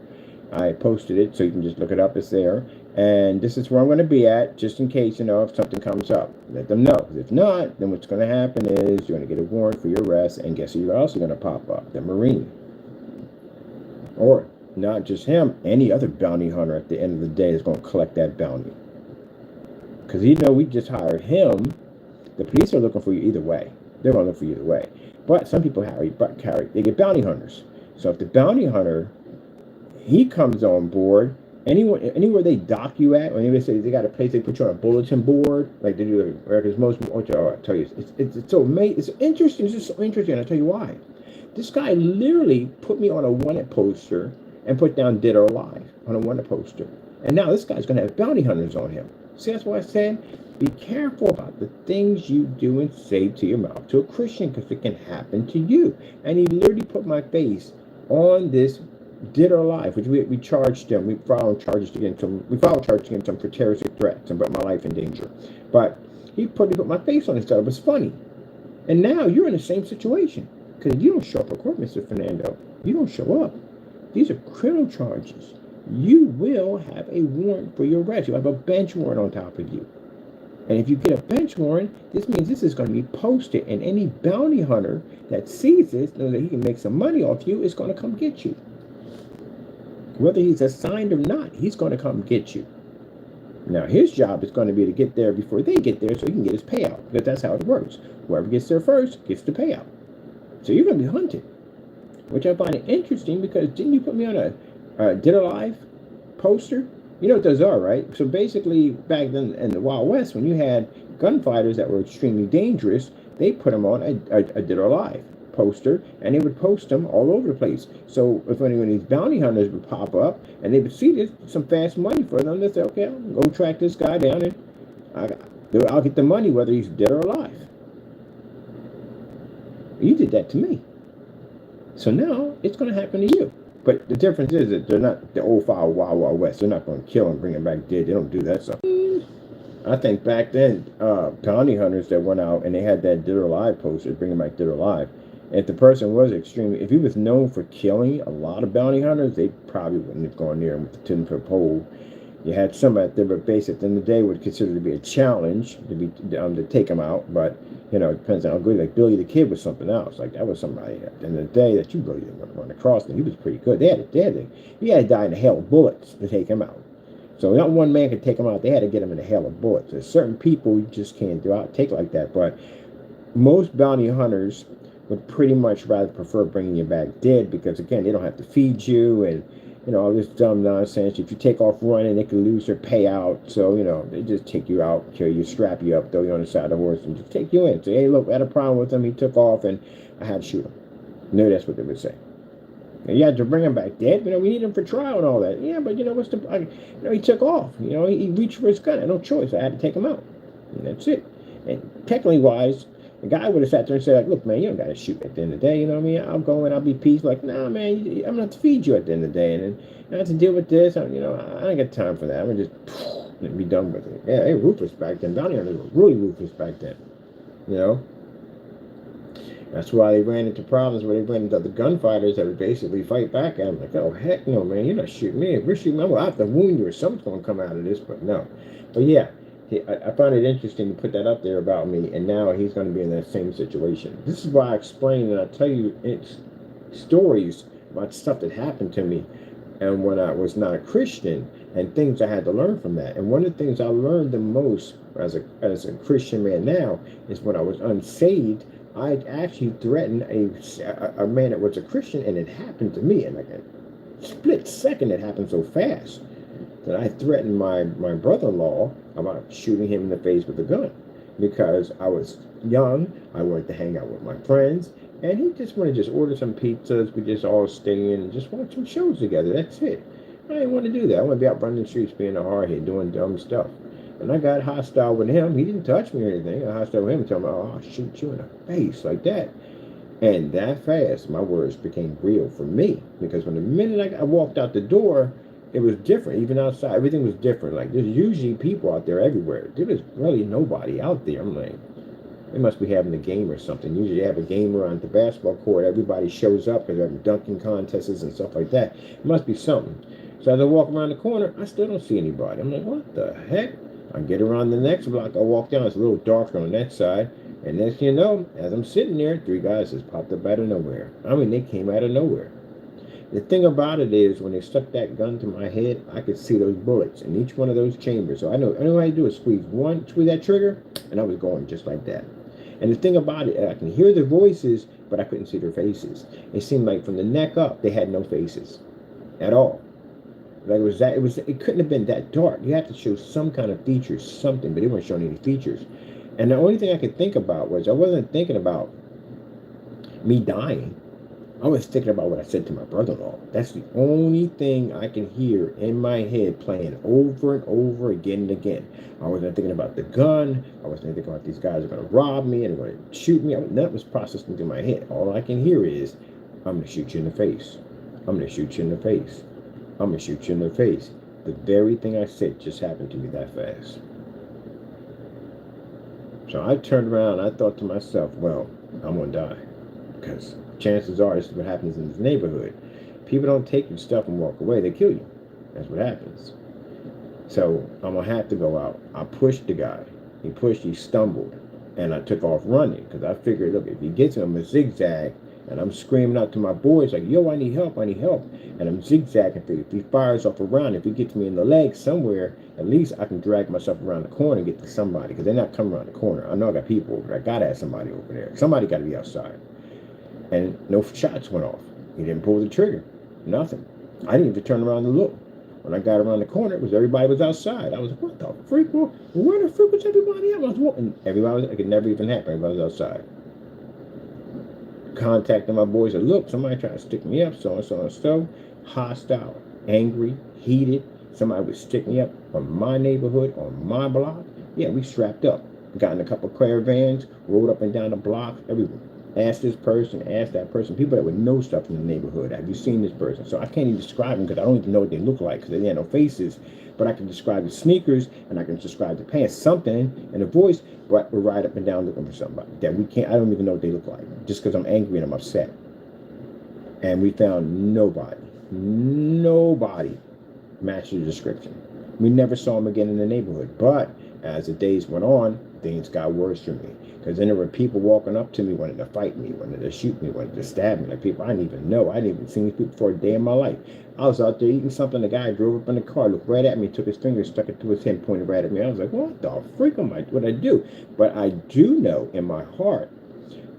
I posted it, so you can just look it up. It's there. And this is where I'm going to be at, just in case, if something comes up. Let them know. If not, then what's going to happen is you're going to get a warrant for your arrest, and guess who else is going to pop up? The Marine. Or, not just him, any other bounty hunter at the end of the day is going to collect that bounty. Because we just hired him. The police are looking for you either way. They're going to look for you either way. But some people they get bounty hunters. So if the bounty hunter, he comes on board, anywhere they dock you at, or anywhere say they got a place they put you on a bulletin board, like they do, because most people, I'll tell you, it's so amazing, it's interesting, it's just so interesting, I'll tell you why. This guy literally put me on a wanted poster and put down dead or alive on a wanted poster. And now this guy's going to have bounty hunters on him. See, that's what I said. Be careful about the things you do and say to your mouth to a Christian, because it can happen to you. And he literally put my face on this dead or alive, which we charged him. We filed charges against him. We filed charges against him for terroristic threats and put my life in danger. But he put my face on it, so it was funny. And now you're in the same situation, because you don't show up for court, Mr. Fernando. You don't show up. These are criminal charges. You will have a warrant for your arrest. You have a bench warrant on top of you. And if you get a bench warrant, this means this is going to be posted, and any bounty hunter that sees this, knows that he can make some money off you, is going to come get you. Whether he's assigned or not, he's going to come get you. Now, his job is going to be to get there before they get there so he can get his payout, because that's how it works. Whoever gets there first gets the payout. So you're going to be hunted, which I find it interesting, because didn't you put me on a Dead Alive poster? You know what those are, right? So basically, back then in the Wild West, when you had gunfighters that were extremely dangerous, they put them on a Dead or Alive poster, and they would post them all over the place. So if any of these bounty hunters would pop up, and they would see this, some fast money for them, they'd say, okay, I'll go track this guy down, and I'll get the money whether he's dead or alive. You did that to me. So now it's going to happen to you. But the difference is that they're not the old file Wild Wild West. They're not going to kill and bring him back dead. They don't do that stuff. I think back then, bounty hunters that went out and they had that Dead or Alive poster, bring him back dead or alive. If the person was extremely, if he was known for killing a lot of bounty hunters, they probably wouldn't have gone near him with the 10-foot pole. You had some out there, but basically at the end of the day would consider to be a challenge to take him out. But you know, it depends on how good. Like Billy the Kid was something else. Like that was somebody at the end of the day that you really didn't run across. And he was pretty good. He had to die in a hail of bullets to take him out. So not one man could take him out. They had to get him in a hail of bullets. There's certain people you just can't take like that. But most bounty hunters would pretty much rather prefer bringing you back dead, because again, they don't have to feed you and you know, all this dumb nonsense. If you take off running, they can lose their payout. So, you know, they just take you out, kill you, strap you up, throw you on the side of the horse, and just take you in. Say, hey, look, I had a problem with him. He took off, and I had to shoot him. No, that's what they would say. And you had to bring him back dead. You know, we need him for trial and all that. Yeah, but, you know, he took off. You know, he reached for his gun. I had no choice. I had to take him out. And that's it. And technically wise, the guy would have sat there and said, like, look, man, you don't got to shoot at the end of the day. You know what I mean? I'll go and I'll be peaceful. Like, nah, man, I'm going to have to feed you at the end of the day. And then I have to deal with this. You know, I ain't got time for that. I'm going to just be done with it. Yeah, they were ruthless back then. Bounty hunters were really ruthless back then. You know? That's why they ran into problems where they ran into the gunfighters that would basically fight back at them. Like, oh, heck no, man, you're not shooting me. If we're shooting me, well, I have to wound you or something's going to come out of this. But no. But yeah. I find it interesting to put that up there about me, and now he's going to be in that same situation. This is why I explain and I tell you stories about stuff that happened to me and when I was not a Christian, and things I had to learn from that. And one of the things I learned the most as a Christian man now is when I was unsaved, I actually threatened a man that was a Christian, and it happened to me in like a split second. It happened so fast that I threatened my brother-in-law about shooting him in the face with a gun, because I was young, I wanted to hang out with my friends, and he just wanted to just order some pizzas, we just all stay in and just watch some shows together. That's it. I didn't want to do that. I want to be out running the streets, being a hardhead, doing dumb stuff. And I got hostile with him. He didn't touch me or anything. I got hostile with him and told me, oh, I'll shoot you in the face like that. And that fast, my words became real for me, because when the minute I walked out the door, it was different. Even outside, everything was different. Like, there's usually people out there everywhere. There was really nobody out there. I'm like, they must be having a game or something. Usually they have a game around the basketball court. Everybody shows up because they're having dunking contests and stuff like that. It must be something. So as I walk around the corner, I still don't see anybody. I'm like, what the heck? I get around the next block. I walk down. It's a little darker on that side. And next thing you know, as I'm sitting there, 3 guys just popped up out of nowhere. I mean, they came out of nowhere. The thing about it is, when they stuck that gun to my head, I could see those bullets in each one of those chambers. So I know what I do is squeeze that trigger, and I was going just like that. And the thing about it, I can hear their voices, but I couldn't see their faces. It seemed like from the neck up, they had no faces at all. Like it couldn't have been that dark. You had to show some kind of features, something, but they weren't showing any features. And the only thing I could think about was, I wasn't thinking about me dying. I was thinking about what I said to my brother-in-law. That's the only thing I can hear in my head playing over and over again and again. I wasn't thinking about the gun. I wasn't thinking about these guys are going to rob me and they're going to shoot me. None was processing through my head. All I can hear is, I'm going to shoot you in the face. I'm going to shoot you in the face. I'm going to shoot you in the face. The very thing I said just happened to me that fast. So I turned around and I thought to myself, well, I'm going to die. Because chances are this is what happens in this neighborhood. People don't take your stuff and walk away. They kill you. That's what happens. So I'm going to have to go out. I pushed the guy. He pushed, he stumbled. And I took off running because I figured, look, if he gets him a zigzag, and I'm screaming out to my boys like, yo, I need help, I need help. And I'm zigzagging. If he fires off a round, if he gets me in the leg somewhere, at least I can drag myself around the corner and get to somebody because they're not coming around the corner. I know I got people over there. I got to have somebody over there. Somebody got to be outside. And no shots went off. He didn't pull the trigger. Nothing. I didn't even turn around to look. When I got around the corner, everybody was outside. I was like, what the freak? Where the freak was everybody at? I was walking. It could never even happen. Everybody was outside. Contacting my boys and look, somebody tried to stick me up, so and so and so. Hostile, angry, heated. Somebody would stick me up on my neighborhood, on my block. Yeah, we strapped up. Got in a couple of caravans, rode up and down the block, everywhere. Ask this person, ask that person. People that would know stuff in the neighborhood. Have you seen this person? So I can't even describe them because I don't even know what they look like because they had no faces. But I can describe the sneakers and I can describe the pants, something in the voice. But we're right up and down looking for somebody that we can't. I don't even know what they look like just because I'm angry and I'm upset. And we found nobody matched the description. We never saw them again in the neighborhood. But as the days went on, things got worse for me. Because then there were people walking up to me, wanting to fight me, wanting to shoot me, wanting to stab me. Like people I didn't even know. I didn't even see these people for a day in my life. I was out there eating something. The guy drove up in the car, looked right at me, took his finger, stuck it to his head, pointed right at me. I was like, what the freak am I? What I do? But I do know in my heart,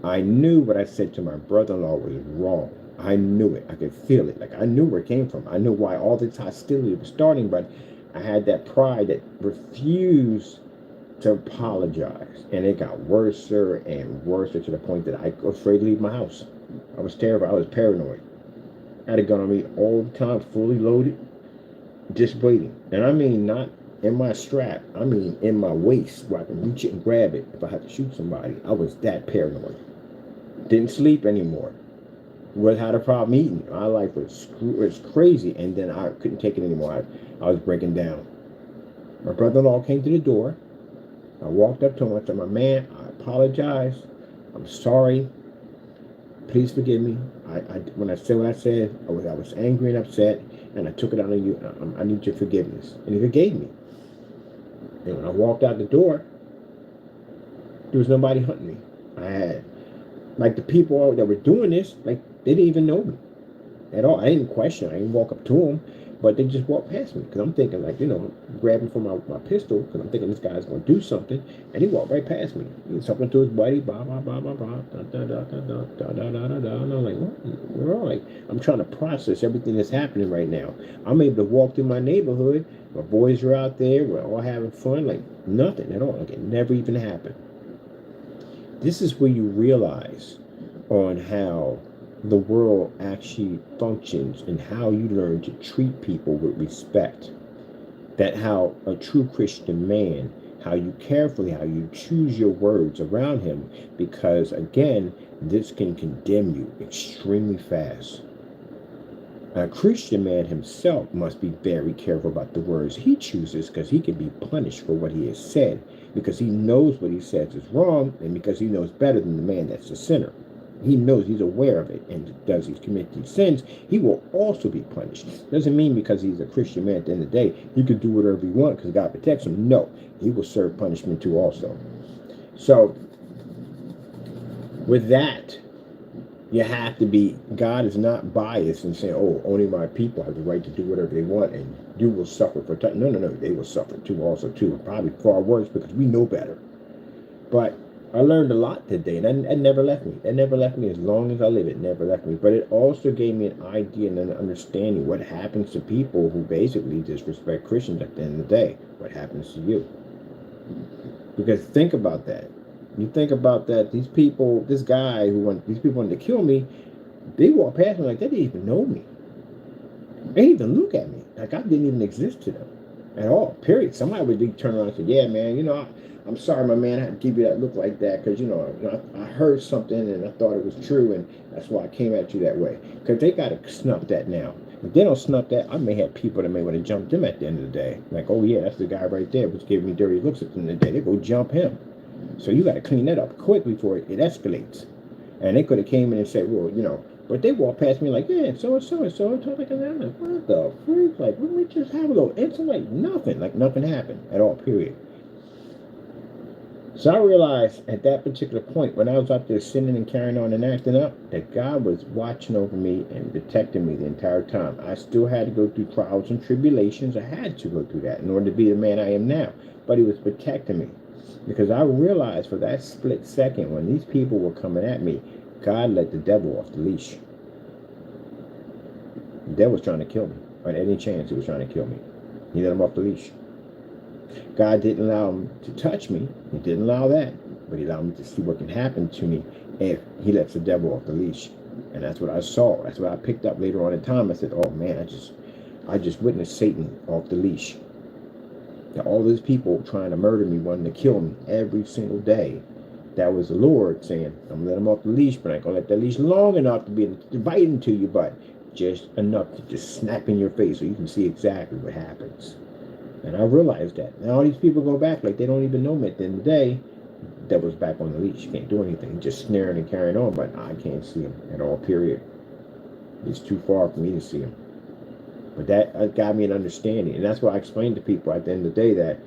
I knew what I said to my brother-in-law was wrong. I knew it. I could feel it. Like I knew where it came from. I knew why all this hostility was starting, but I had that pride that refused to apologize, and it got worse and worse to the point that I was afraid to leave my house. I was terrified. I was paranoid. I had a gun on me all the time, fully loaded, just waiting. And I mean not in my strap. I mean in my waist where I can reach it and grab it if I had to shoot somebody. I was that paranoid. Didn't sleep anymore. Had a problem eating. My life was crazy, and then I couldn't take it anymore. I was breaking down. My brother-in-law came to the door. I walked up to him. I said, my man, I apologize. I'm sorry. Please forgive me. When I said what I said, I was angry and upset, and I took it out on you. I need your forgiveness. And he forgave me. And when I walked out the door, there was nobody hunting me. I had, like, the people that were doing this, like, they didn't even know me at all. I didn't question. I didn't walk up to them. But they just walked past me because I'm thinking, like, grabbing for my pistol because I'm thinking this guy's going to do something. And he walked right past me. He was talking to his buddy, blah, blah, blah, blah, blah, da, da, da, da, da, da, da, da, da, da. And I'm like, what? We're all like, I'm trying to process everything that's happening right now. I'm able to walk through my neighborhood. My boys are out there. We're all having fun. Like, nothing at all. Like, it never even happened. This is where you realize on how the world actually functions and how you learn to treat people with respect. That how a true Christian man, how you choose your words around him, because again, this can condemn you extremely fast. A Christian man himself must be very careful about the words he chooses because he can be punished for what he has said because he knows what he says is wrong and because he knows better than the man that's a sinner. He knows, he's aware of it, and does he commit these sins, he will also be punished. Doesn't mean because he's a Christian man at the end of the day, he could do whatever he wants because God protects him. No, he will serve punishment too also. So, with that, you have to be, God is not biased and saying, oh, only my people have the right to do whatever they want, and you will suffer for time. No, they will suffer too also too, probably far worse because we know better. But I learned a lot today, and it never left me. It never left me as long as I live. It never left me. But it also gave me an idea and an understanding what happens to people who basically disrespect Christians at the end of the day. What happens to you? Because think about that. You think about that. These people, this guy these people wanted to kill me. They walked past me like they didn't even know me. They didn't even look at me. Like I didn't even exist to them at all, period. Somebody would be turn around and say, yeah, man, I'm sorry, my man, I had to give you that look like that because, I heard something and I thought it was true, and that's why I came at you that way. Because they got to snuff that now. If they don't snuff that, I may have people that may want to jump them at the end of the day. Like, oh, yeah, that's the guy right there who's giving me dirty looks at the end of the day. They go jump him. So you got to clean that up quick before it escalates. And they could have came in and said, well, but they walked past me like, yeah, so-and-so and so-and-so. Like, and I'm like, what the freak? Like, wouldn't we just have a little instant? Like, nothing. Like, nothing happened at all, period. So I realized at that particular point, when I was out there sinning and carrying on and acting up, that God was watching over me and protecting me the entire time. I still had to go through trials and tribulations. I had to go through that in order to be the man I am now. But he was protecting me. Because I realized for that split second, when these people were coming at me, God let the devil off the leash. The devil was trying to kill me. On any chance, he was trying to kill me. He let him off the leash. God didn't allow him to touch me. He didn't allow that. But he allowed me to see what can happen to me if he lets the devil off the leash. And that's what I saw. That's what I picked up later on in time. I said, oh man, I just witnessed Satan off the leash. Now, all these people trying to murder me, wanting to kill me every single day. That was the Lord saying, I'm going to let him off the leash, but I ain't going to let that leash long enough to be biting to you, but just enough to just snap in your face so you can see exactly what happens. And I realized that. Now all these people go back like they don't even know me at the end of the day. That was back on the leash. You can't do anything. Just snaring and carrying on, but I can't see him at all, period. It's too far for me to see him. But that got me an understanding. And that's why I explained to people at the end of the day that,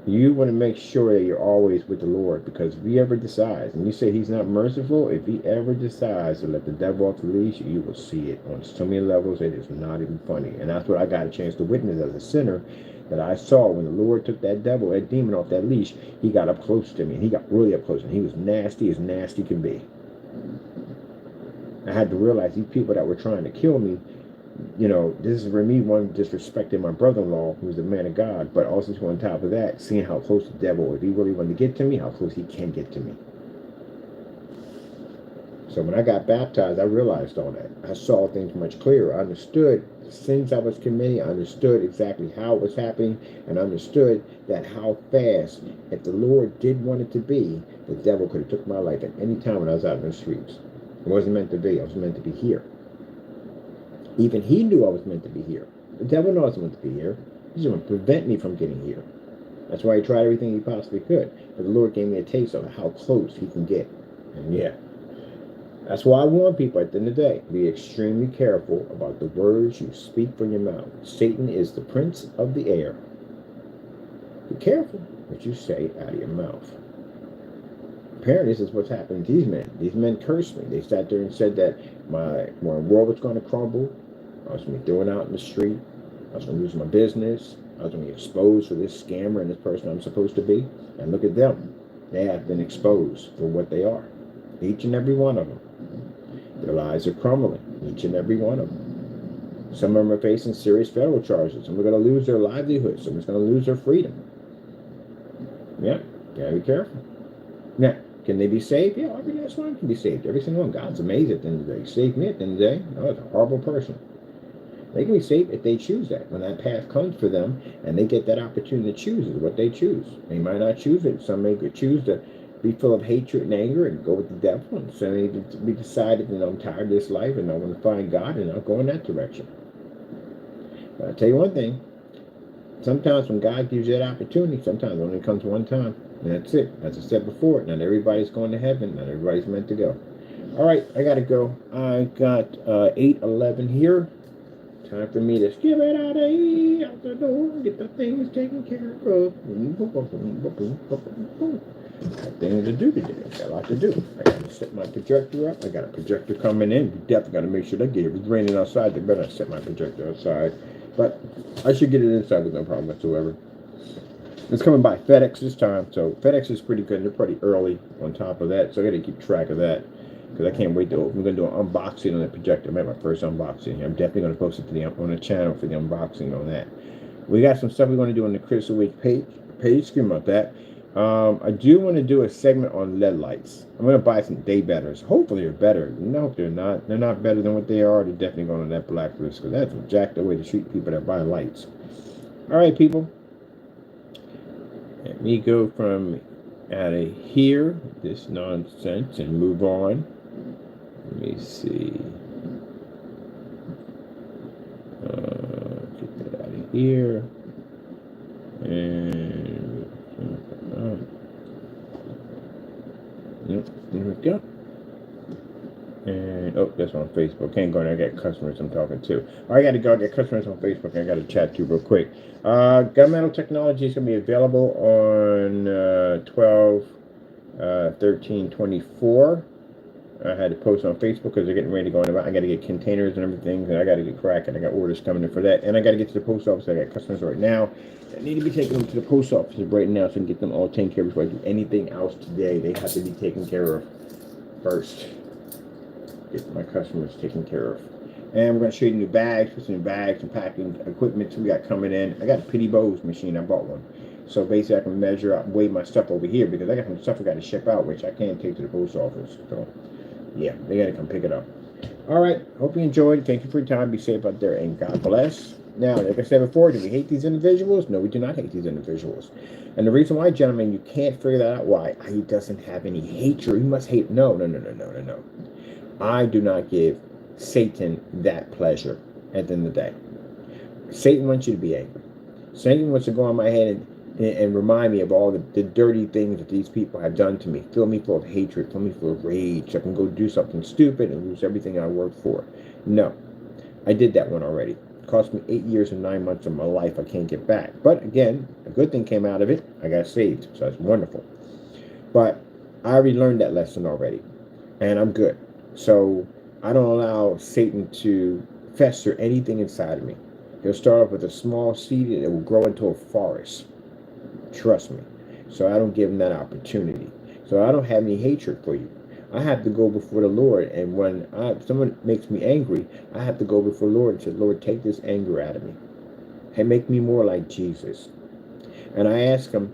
you want to make sure that you're always with the Lord, because if he ever decides, and you say he's not merciful, if he ever decides to let the devil off the leash, you will see it on so many levels it is not even funny. And that's what I got a chance to witness as a sinner, that I saw when the Lord took that devil, that demon off that leash. He got up close to me, and he got really up close, and he was nasty as nasty can be. I had to realize these people that were trying to kill me, this is for me, one, disrespecting my brother-in-law, who's a man of God, but also on top of that, seeing how close the devil, if he really wanted to get to me, how close he can get to me. So when I got baptized, I realized all that. I saw things much clearer. I understood the sins I was committing. I understood exactly how it was happening, and understood that how fast, if the Lord did want it to be, the devil could have took my life at any time when I was out in the streets. It wasn't meant to be. I was meant to be here. Even he knew I was meant to be here. The devil knows I was meant to be here. He's going to prevent me from getting here. That's why he tried everything he possibly could. But the Lord gave me a taste of how close he can get. And yeah, that's why I warn people at the end of the day, be extremely careful about the words you speak from your mouth. Satan is the prince of the air. Be careful what you say out of your mouth. Apparently, this is what's happening to these men. These men cursed me. They sat there and said that my world was going to crumble. I was going to be thrown out in the street. I was going to lose my business. I was going to be exposed for this scammer and this person I'm supposed to be. And look at them. They have been exposed for what they are. Each and every one of them. Their lives are crumbling. Each and every one of them. Some of them are facing serious federal charges. Some are going to lose their livelihood. Some are going to lose their freedom. Yeah, gotta be careful. Now, can they be saved? Yeah, every last one can be saved. Every single one. God's amazing at the end of the day. He saved me at the end of the day. I was a horrible person. They can be saved if they choose that. When that path comes for them and they get that opportunity to choose is what they choose. They might not choose it. Some may choose to be full of hatred and anger and go with the devil. And some may be decided, I'm tired of this life and I want to find God, and I'll go in that direction. But I'll tell you one thing. Sometimes when God gives you that opportunity, sometimes it only comes one time. And that's it. As I said before, not everybody's going to heaven. Not everybody's meant to go. All right, I got to go. I got 8:11 here. Time for me to skip it out the door, get the things taken care of. Got things to do today. I got a lot to do. I got to set my projector up. I got a projector coming in. We definitely got to make sure that get it. If it's raining outside, they better set my projector outside. But I should get it inside with no problem whatsoever. It's coming by FedEx this time, so FedEx is pretty good. They're pretty early on top of that, so I got to keep track of that because I can't wait to open. We're going to do an unboxing on the projector. I made my first unboxing here. I'm definitely going to post it on the channel for the unboxing on that. We got some stuff we're going to do on the Crystal Week page. Excuse me about that. I do want to do a segment on LED lights. I'm going to buy some day betters. Hopefully they're better. No, they're not. They're not better than what they are. They're definitely going on that blacklist because that's a jacked way to treat people that buy lights. All right, people. Let me go from out of here, this nonsense, and move on. Let me see. Get that out of here. And yep, there we go. And oh, that's on Facebook. Can't go there. I got customers I'm talking to. I got to go get customers on Facebook. I got to chat to real quick. Governmental technology is going to be available on 12/13/24. I had to post on Facebook because they're getting ready to go in. I got to get containers and everything, and I got to get cracking. I got orders coming in for that, and I got to get to the post office. I got customers right now that need to be taken to the post office right now so I can get them all taken care of before I do anything else today. They have to be taken care of first. Get my customers taken care of. And we're going to show you new bags, put some new bags and packing equipment we got coming in. I got a Pity Bowes machine. I bought one. So basically I can measure out, weigh my stuff over here because I got some stuff I got to ship out, which I can't take to the post office. So yeah, they got to come pick it up. All right. Hope you enjoyed. Thank you for your time. Be safe out there and God bless. Now, like I said before, do we hate these individuals? No, we do not hate these individuals. And the reason why, gentlemen, you can't figure that out, why he doesn't have any hatred. He must hate. No. I do not give Satan that pleasure at the end of the day. Satan wants you to be angry. Satan wants to go on my head and remind me of all the dirty things that these people have done to me. Fill me full of hatred, fill me full of rage. I can go do something stupid and lose everything I worked for. No, I did that one already. It cost me 8 years and 9 months of my life I can't get back. But again, a good thing came out of it. I got saved, so that's wonderful. But I already learned that lesson already, and I'm good. So I don't allow Satan to fester anything inside of me. He'll start off with a small seed and it will grow into a forest. Trust me. So I don't give him that opportunity. So I don't have any hatred for you. I have to go before the Lord, and when someone makes me angry, I have to go before the Lord and say, Lord, take this anger out of me and make me more like Jesus. And I ask him,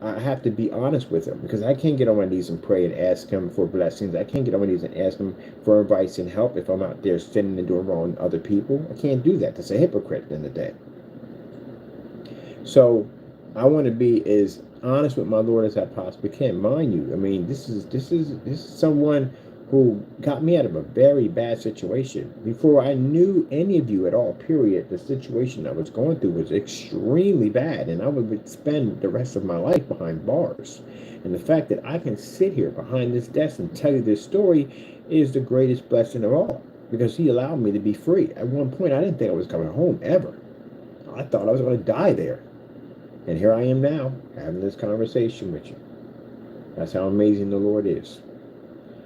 I have to be honest with him because I can't get on my knees and pray and ask him for blessings. I can't get on my knees and ask him for advice and help if I'm out there sinning and doing wrong to other people. I can't do that. That's a hypocrite at the end of the day. So I want to be as honest with my Lord as I possibly can. Mind you, I mean, this is someone who got me out of a very bad situation. Before I knew any of you at all, period, the situation I was going through was extremely bad, and I would spend the rest of my life behind bars. And the fact that I can sit here behind this desk and tell you this story is the greatest blessing of all, because he allowed me to be free. At one point, I didn't think I was coming home ever. I thought I was going to die there. And here I am now, having this conversation with you. That's how amazing the Lord is.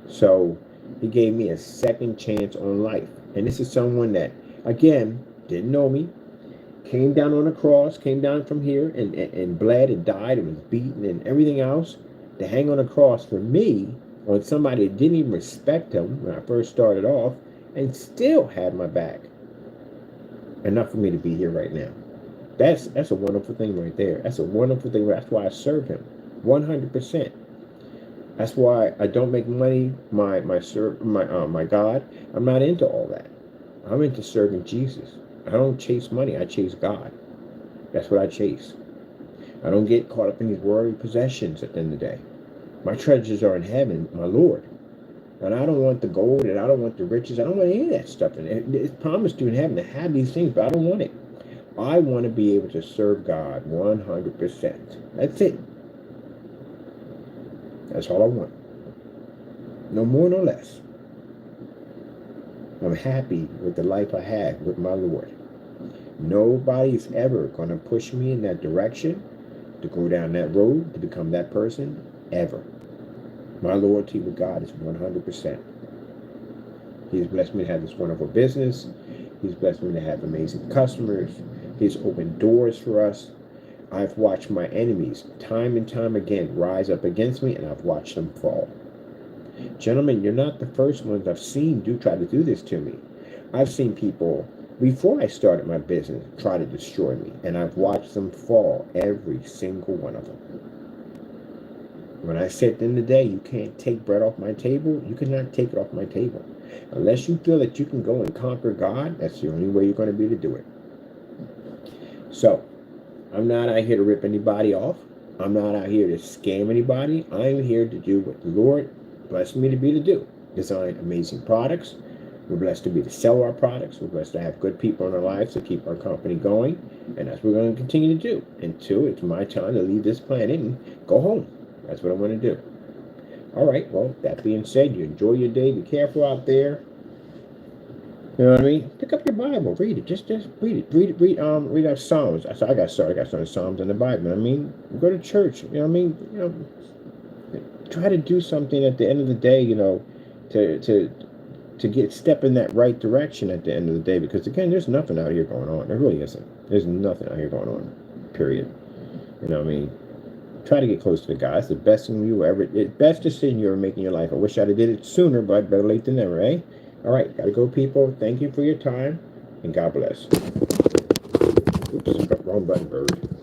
So he gave me a second chance on life. And this is someone that, again, didn't know me, came down on a cross, came down from here and bled and died and was beaten and everything else to hang on a cross for me on somebody that didn't even respect him when I first started off and still had my back. Enough for me to be here right now. That's a wonderful thing right there. That's a wonderful thing. That's why I serve him 100%. That's why I don't make money, my God. I'm not into all that. I'm into serving Jesus. I don't chase money. I chase God. That's what I chase. I don't get caught up in these worldly possessions at the end of the day. My treasures are in heaven, my Lord. And I don't want the gold, and I don't want the riches. I don't want any of that stuff. And it's promised you in heaven to have these things, but I don't want it. I want to be able to serve God 100%. That's it. That's all I want. No more, no less. I'm happy with the life I have with my Lord. Nobody's ever going to push me in that direction to go down that road, to become that person, ever. My loyalty with God is 100%. He's blessed me to have this wonderful business. He's blessed me to have amazing customers. He's opened doors for us. I've watched my enemies time and time again rise up against me, and I've watched them fall. Gentlemen, you're not the first ones I've seen try to do this to me. I've seen people, before I started my business, try to destroy me, and I've watched them fall, every single one of them. When I said at the end of the day, you can't take bread off my table, you cannot take it off my table. Unless you feel that you can go and conquer God, that's the only way you're going to be able to do it. So, I'm not out here to rip anybody off. I'm not out here to scam anybody. I'm here to do what the Lord blessed me to be to do. Design amazing products. We're blessed to be to sell our products. We're blessed to have good people in our lives to keep our company going. And that's what we're going to continue to do until it's my time to leave this planet and go home. That's what I'm going to do. All right, well, that being said, you enjoy your day. Be careful out there. You know what I mean? Pick up your Bible, read it. Just read it. Read our Psalms. I got some Psalms in the Bible. I mean, go to church. You know what I mean? You know, try to do something at the end of the day. You know, to get step in that right direction at the end of the day. Because again, there's nothing out here going on. There really isn't. There's nothing out here going on. Period. You know what I mean? Try to get close to God. It's the best thing you ever. It's best decision you ever make in your life. I wish I'd have did it sooner, but better late than never, eh? All right, gotta go, people. Thank you for your time, and God bless. Oops, wrong button, bird.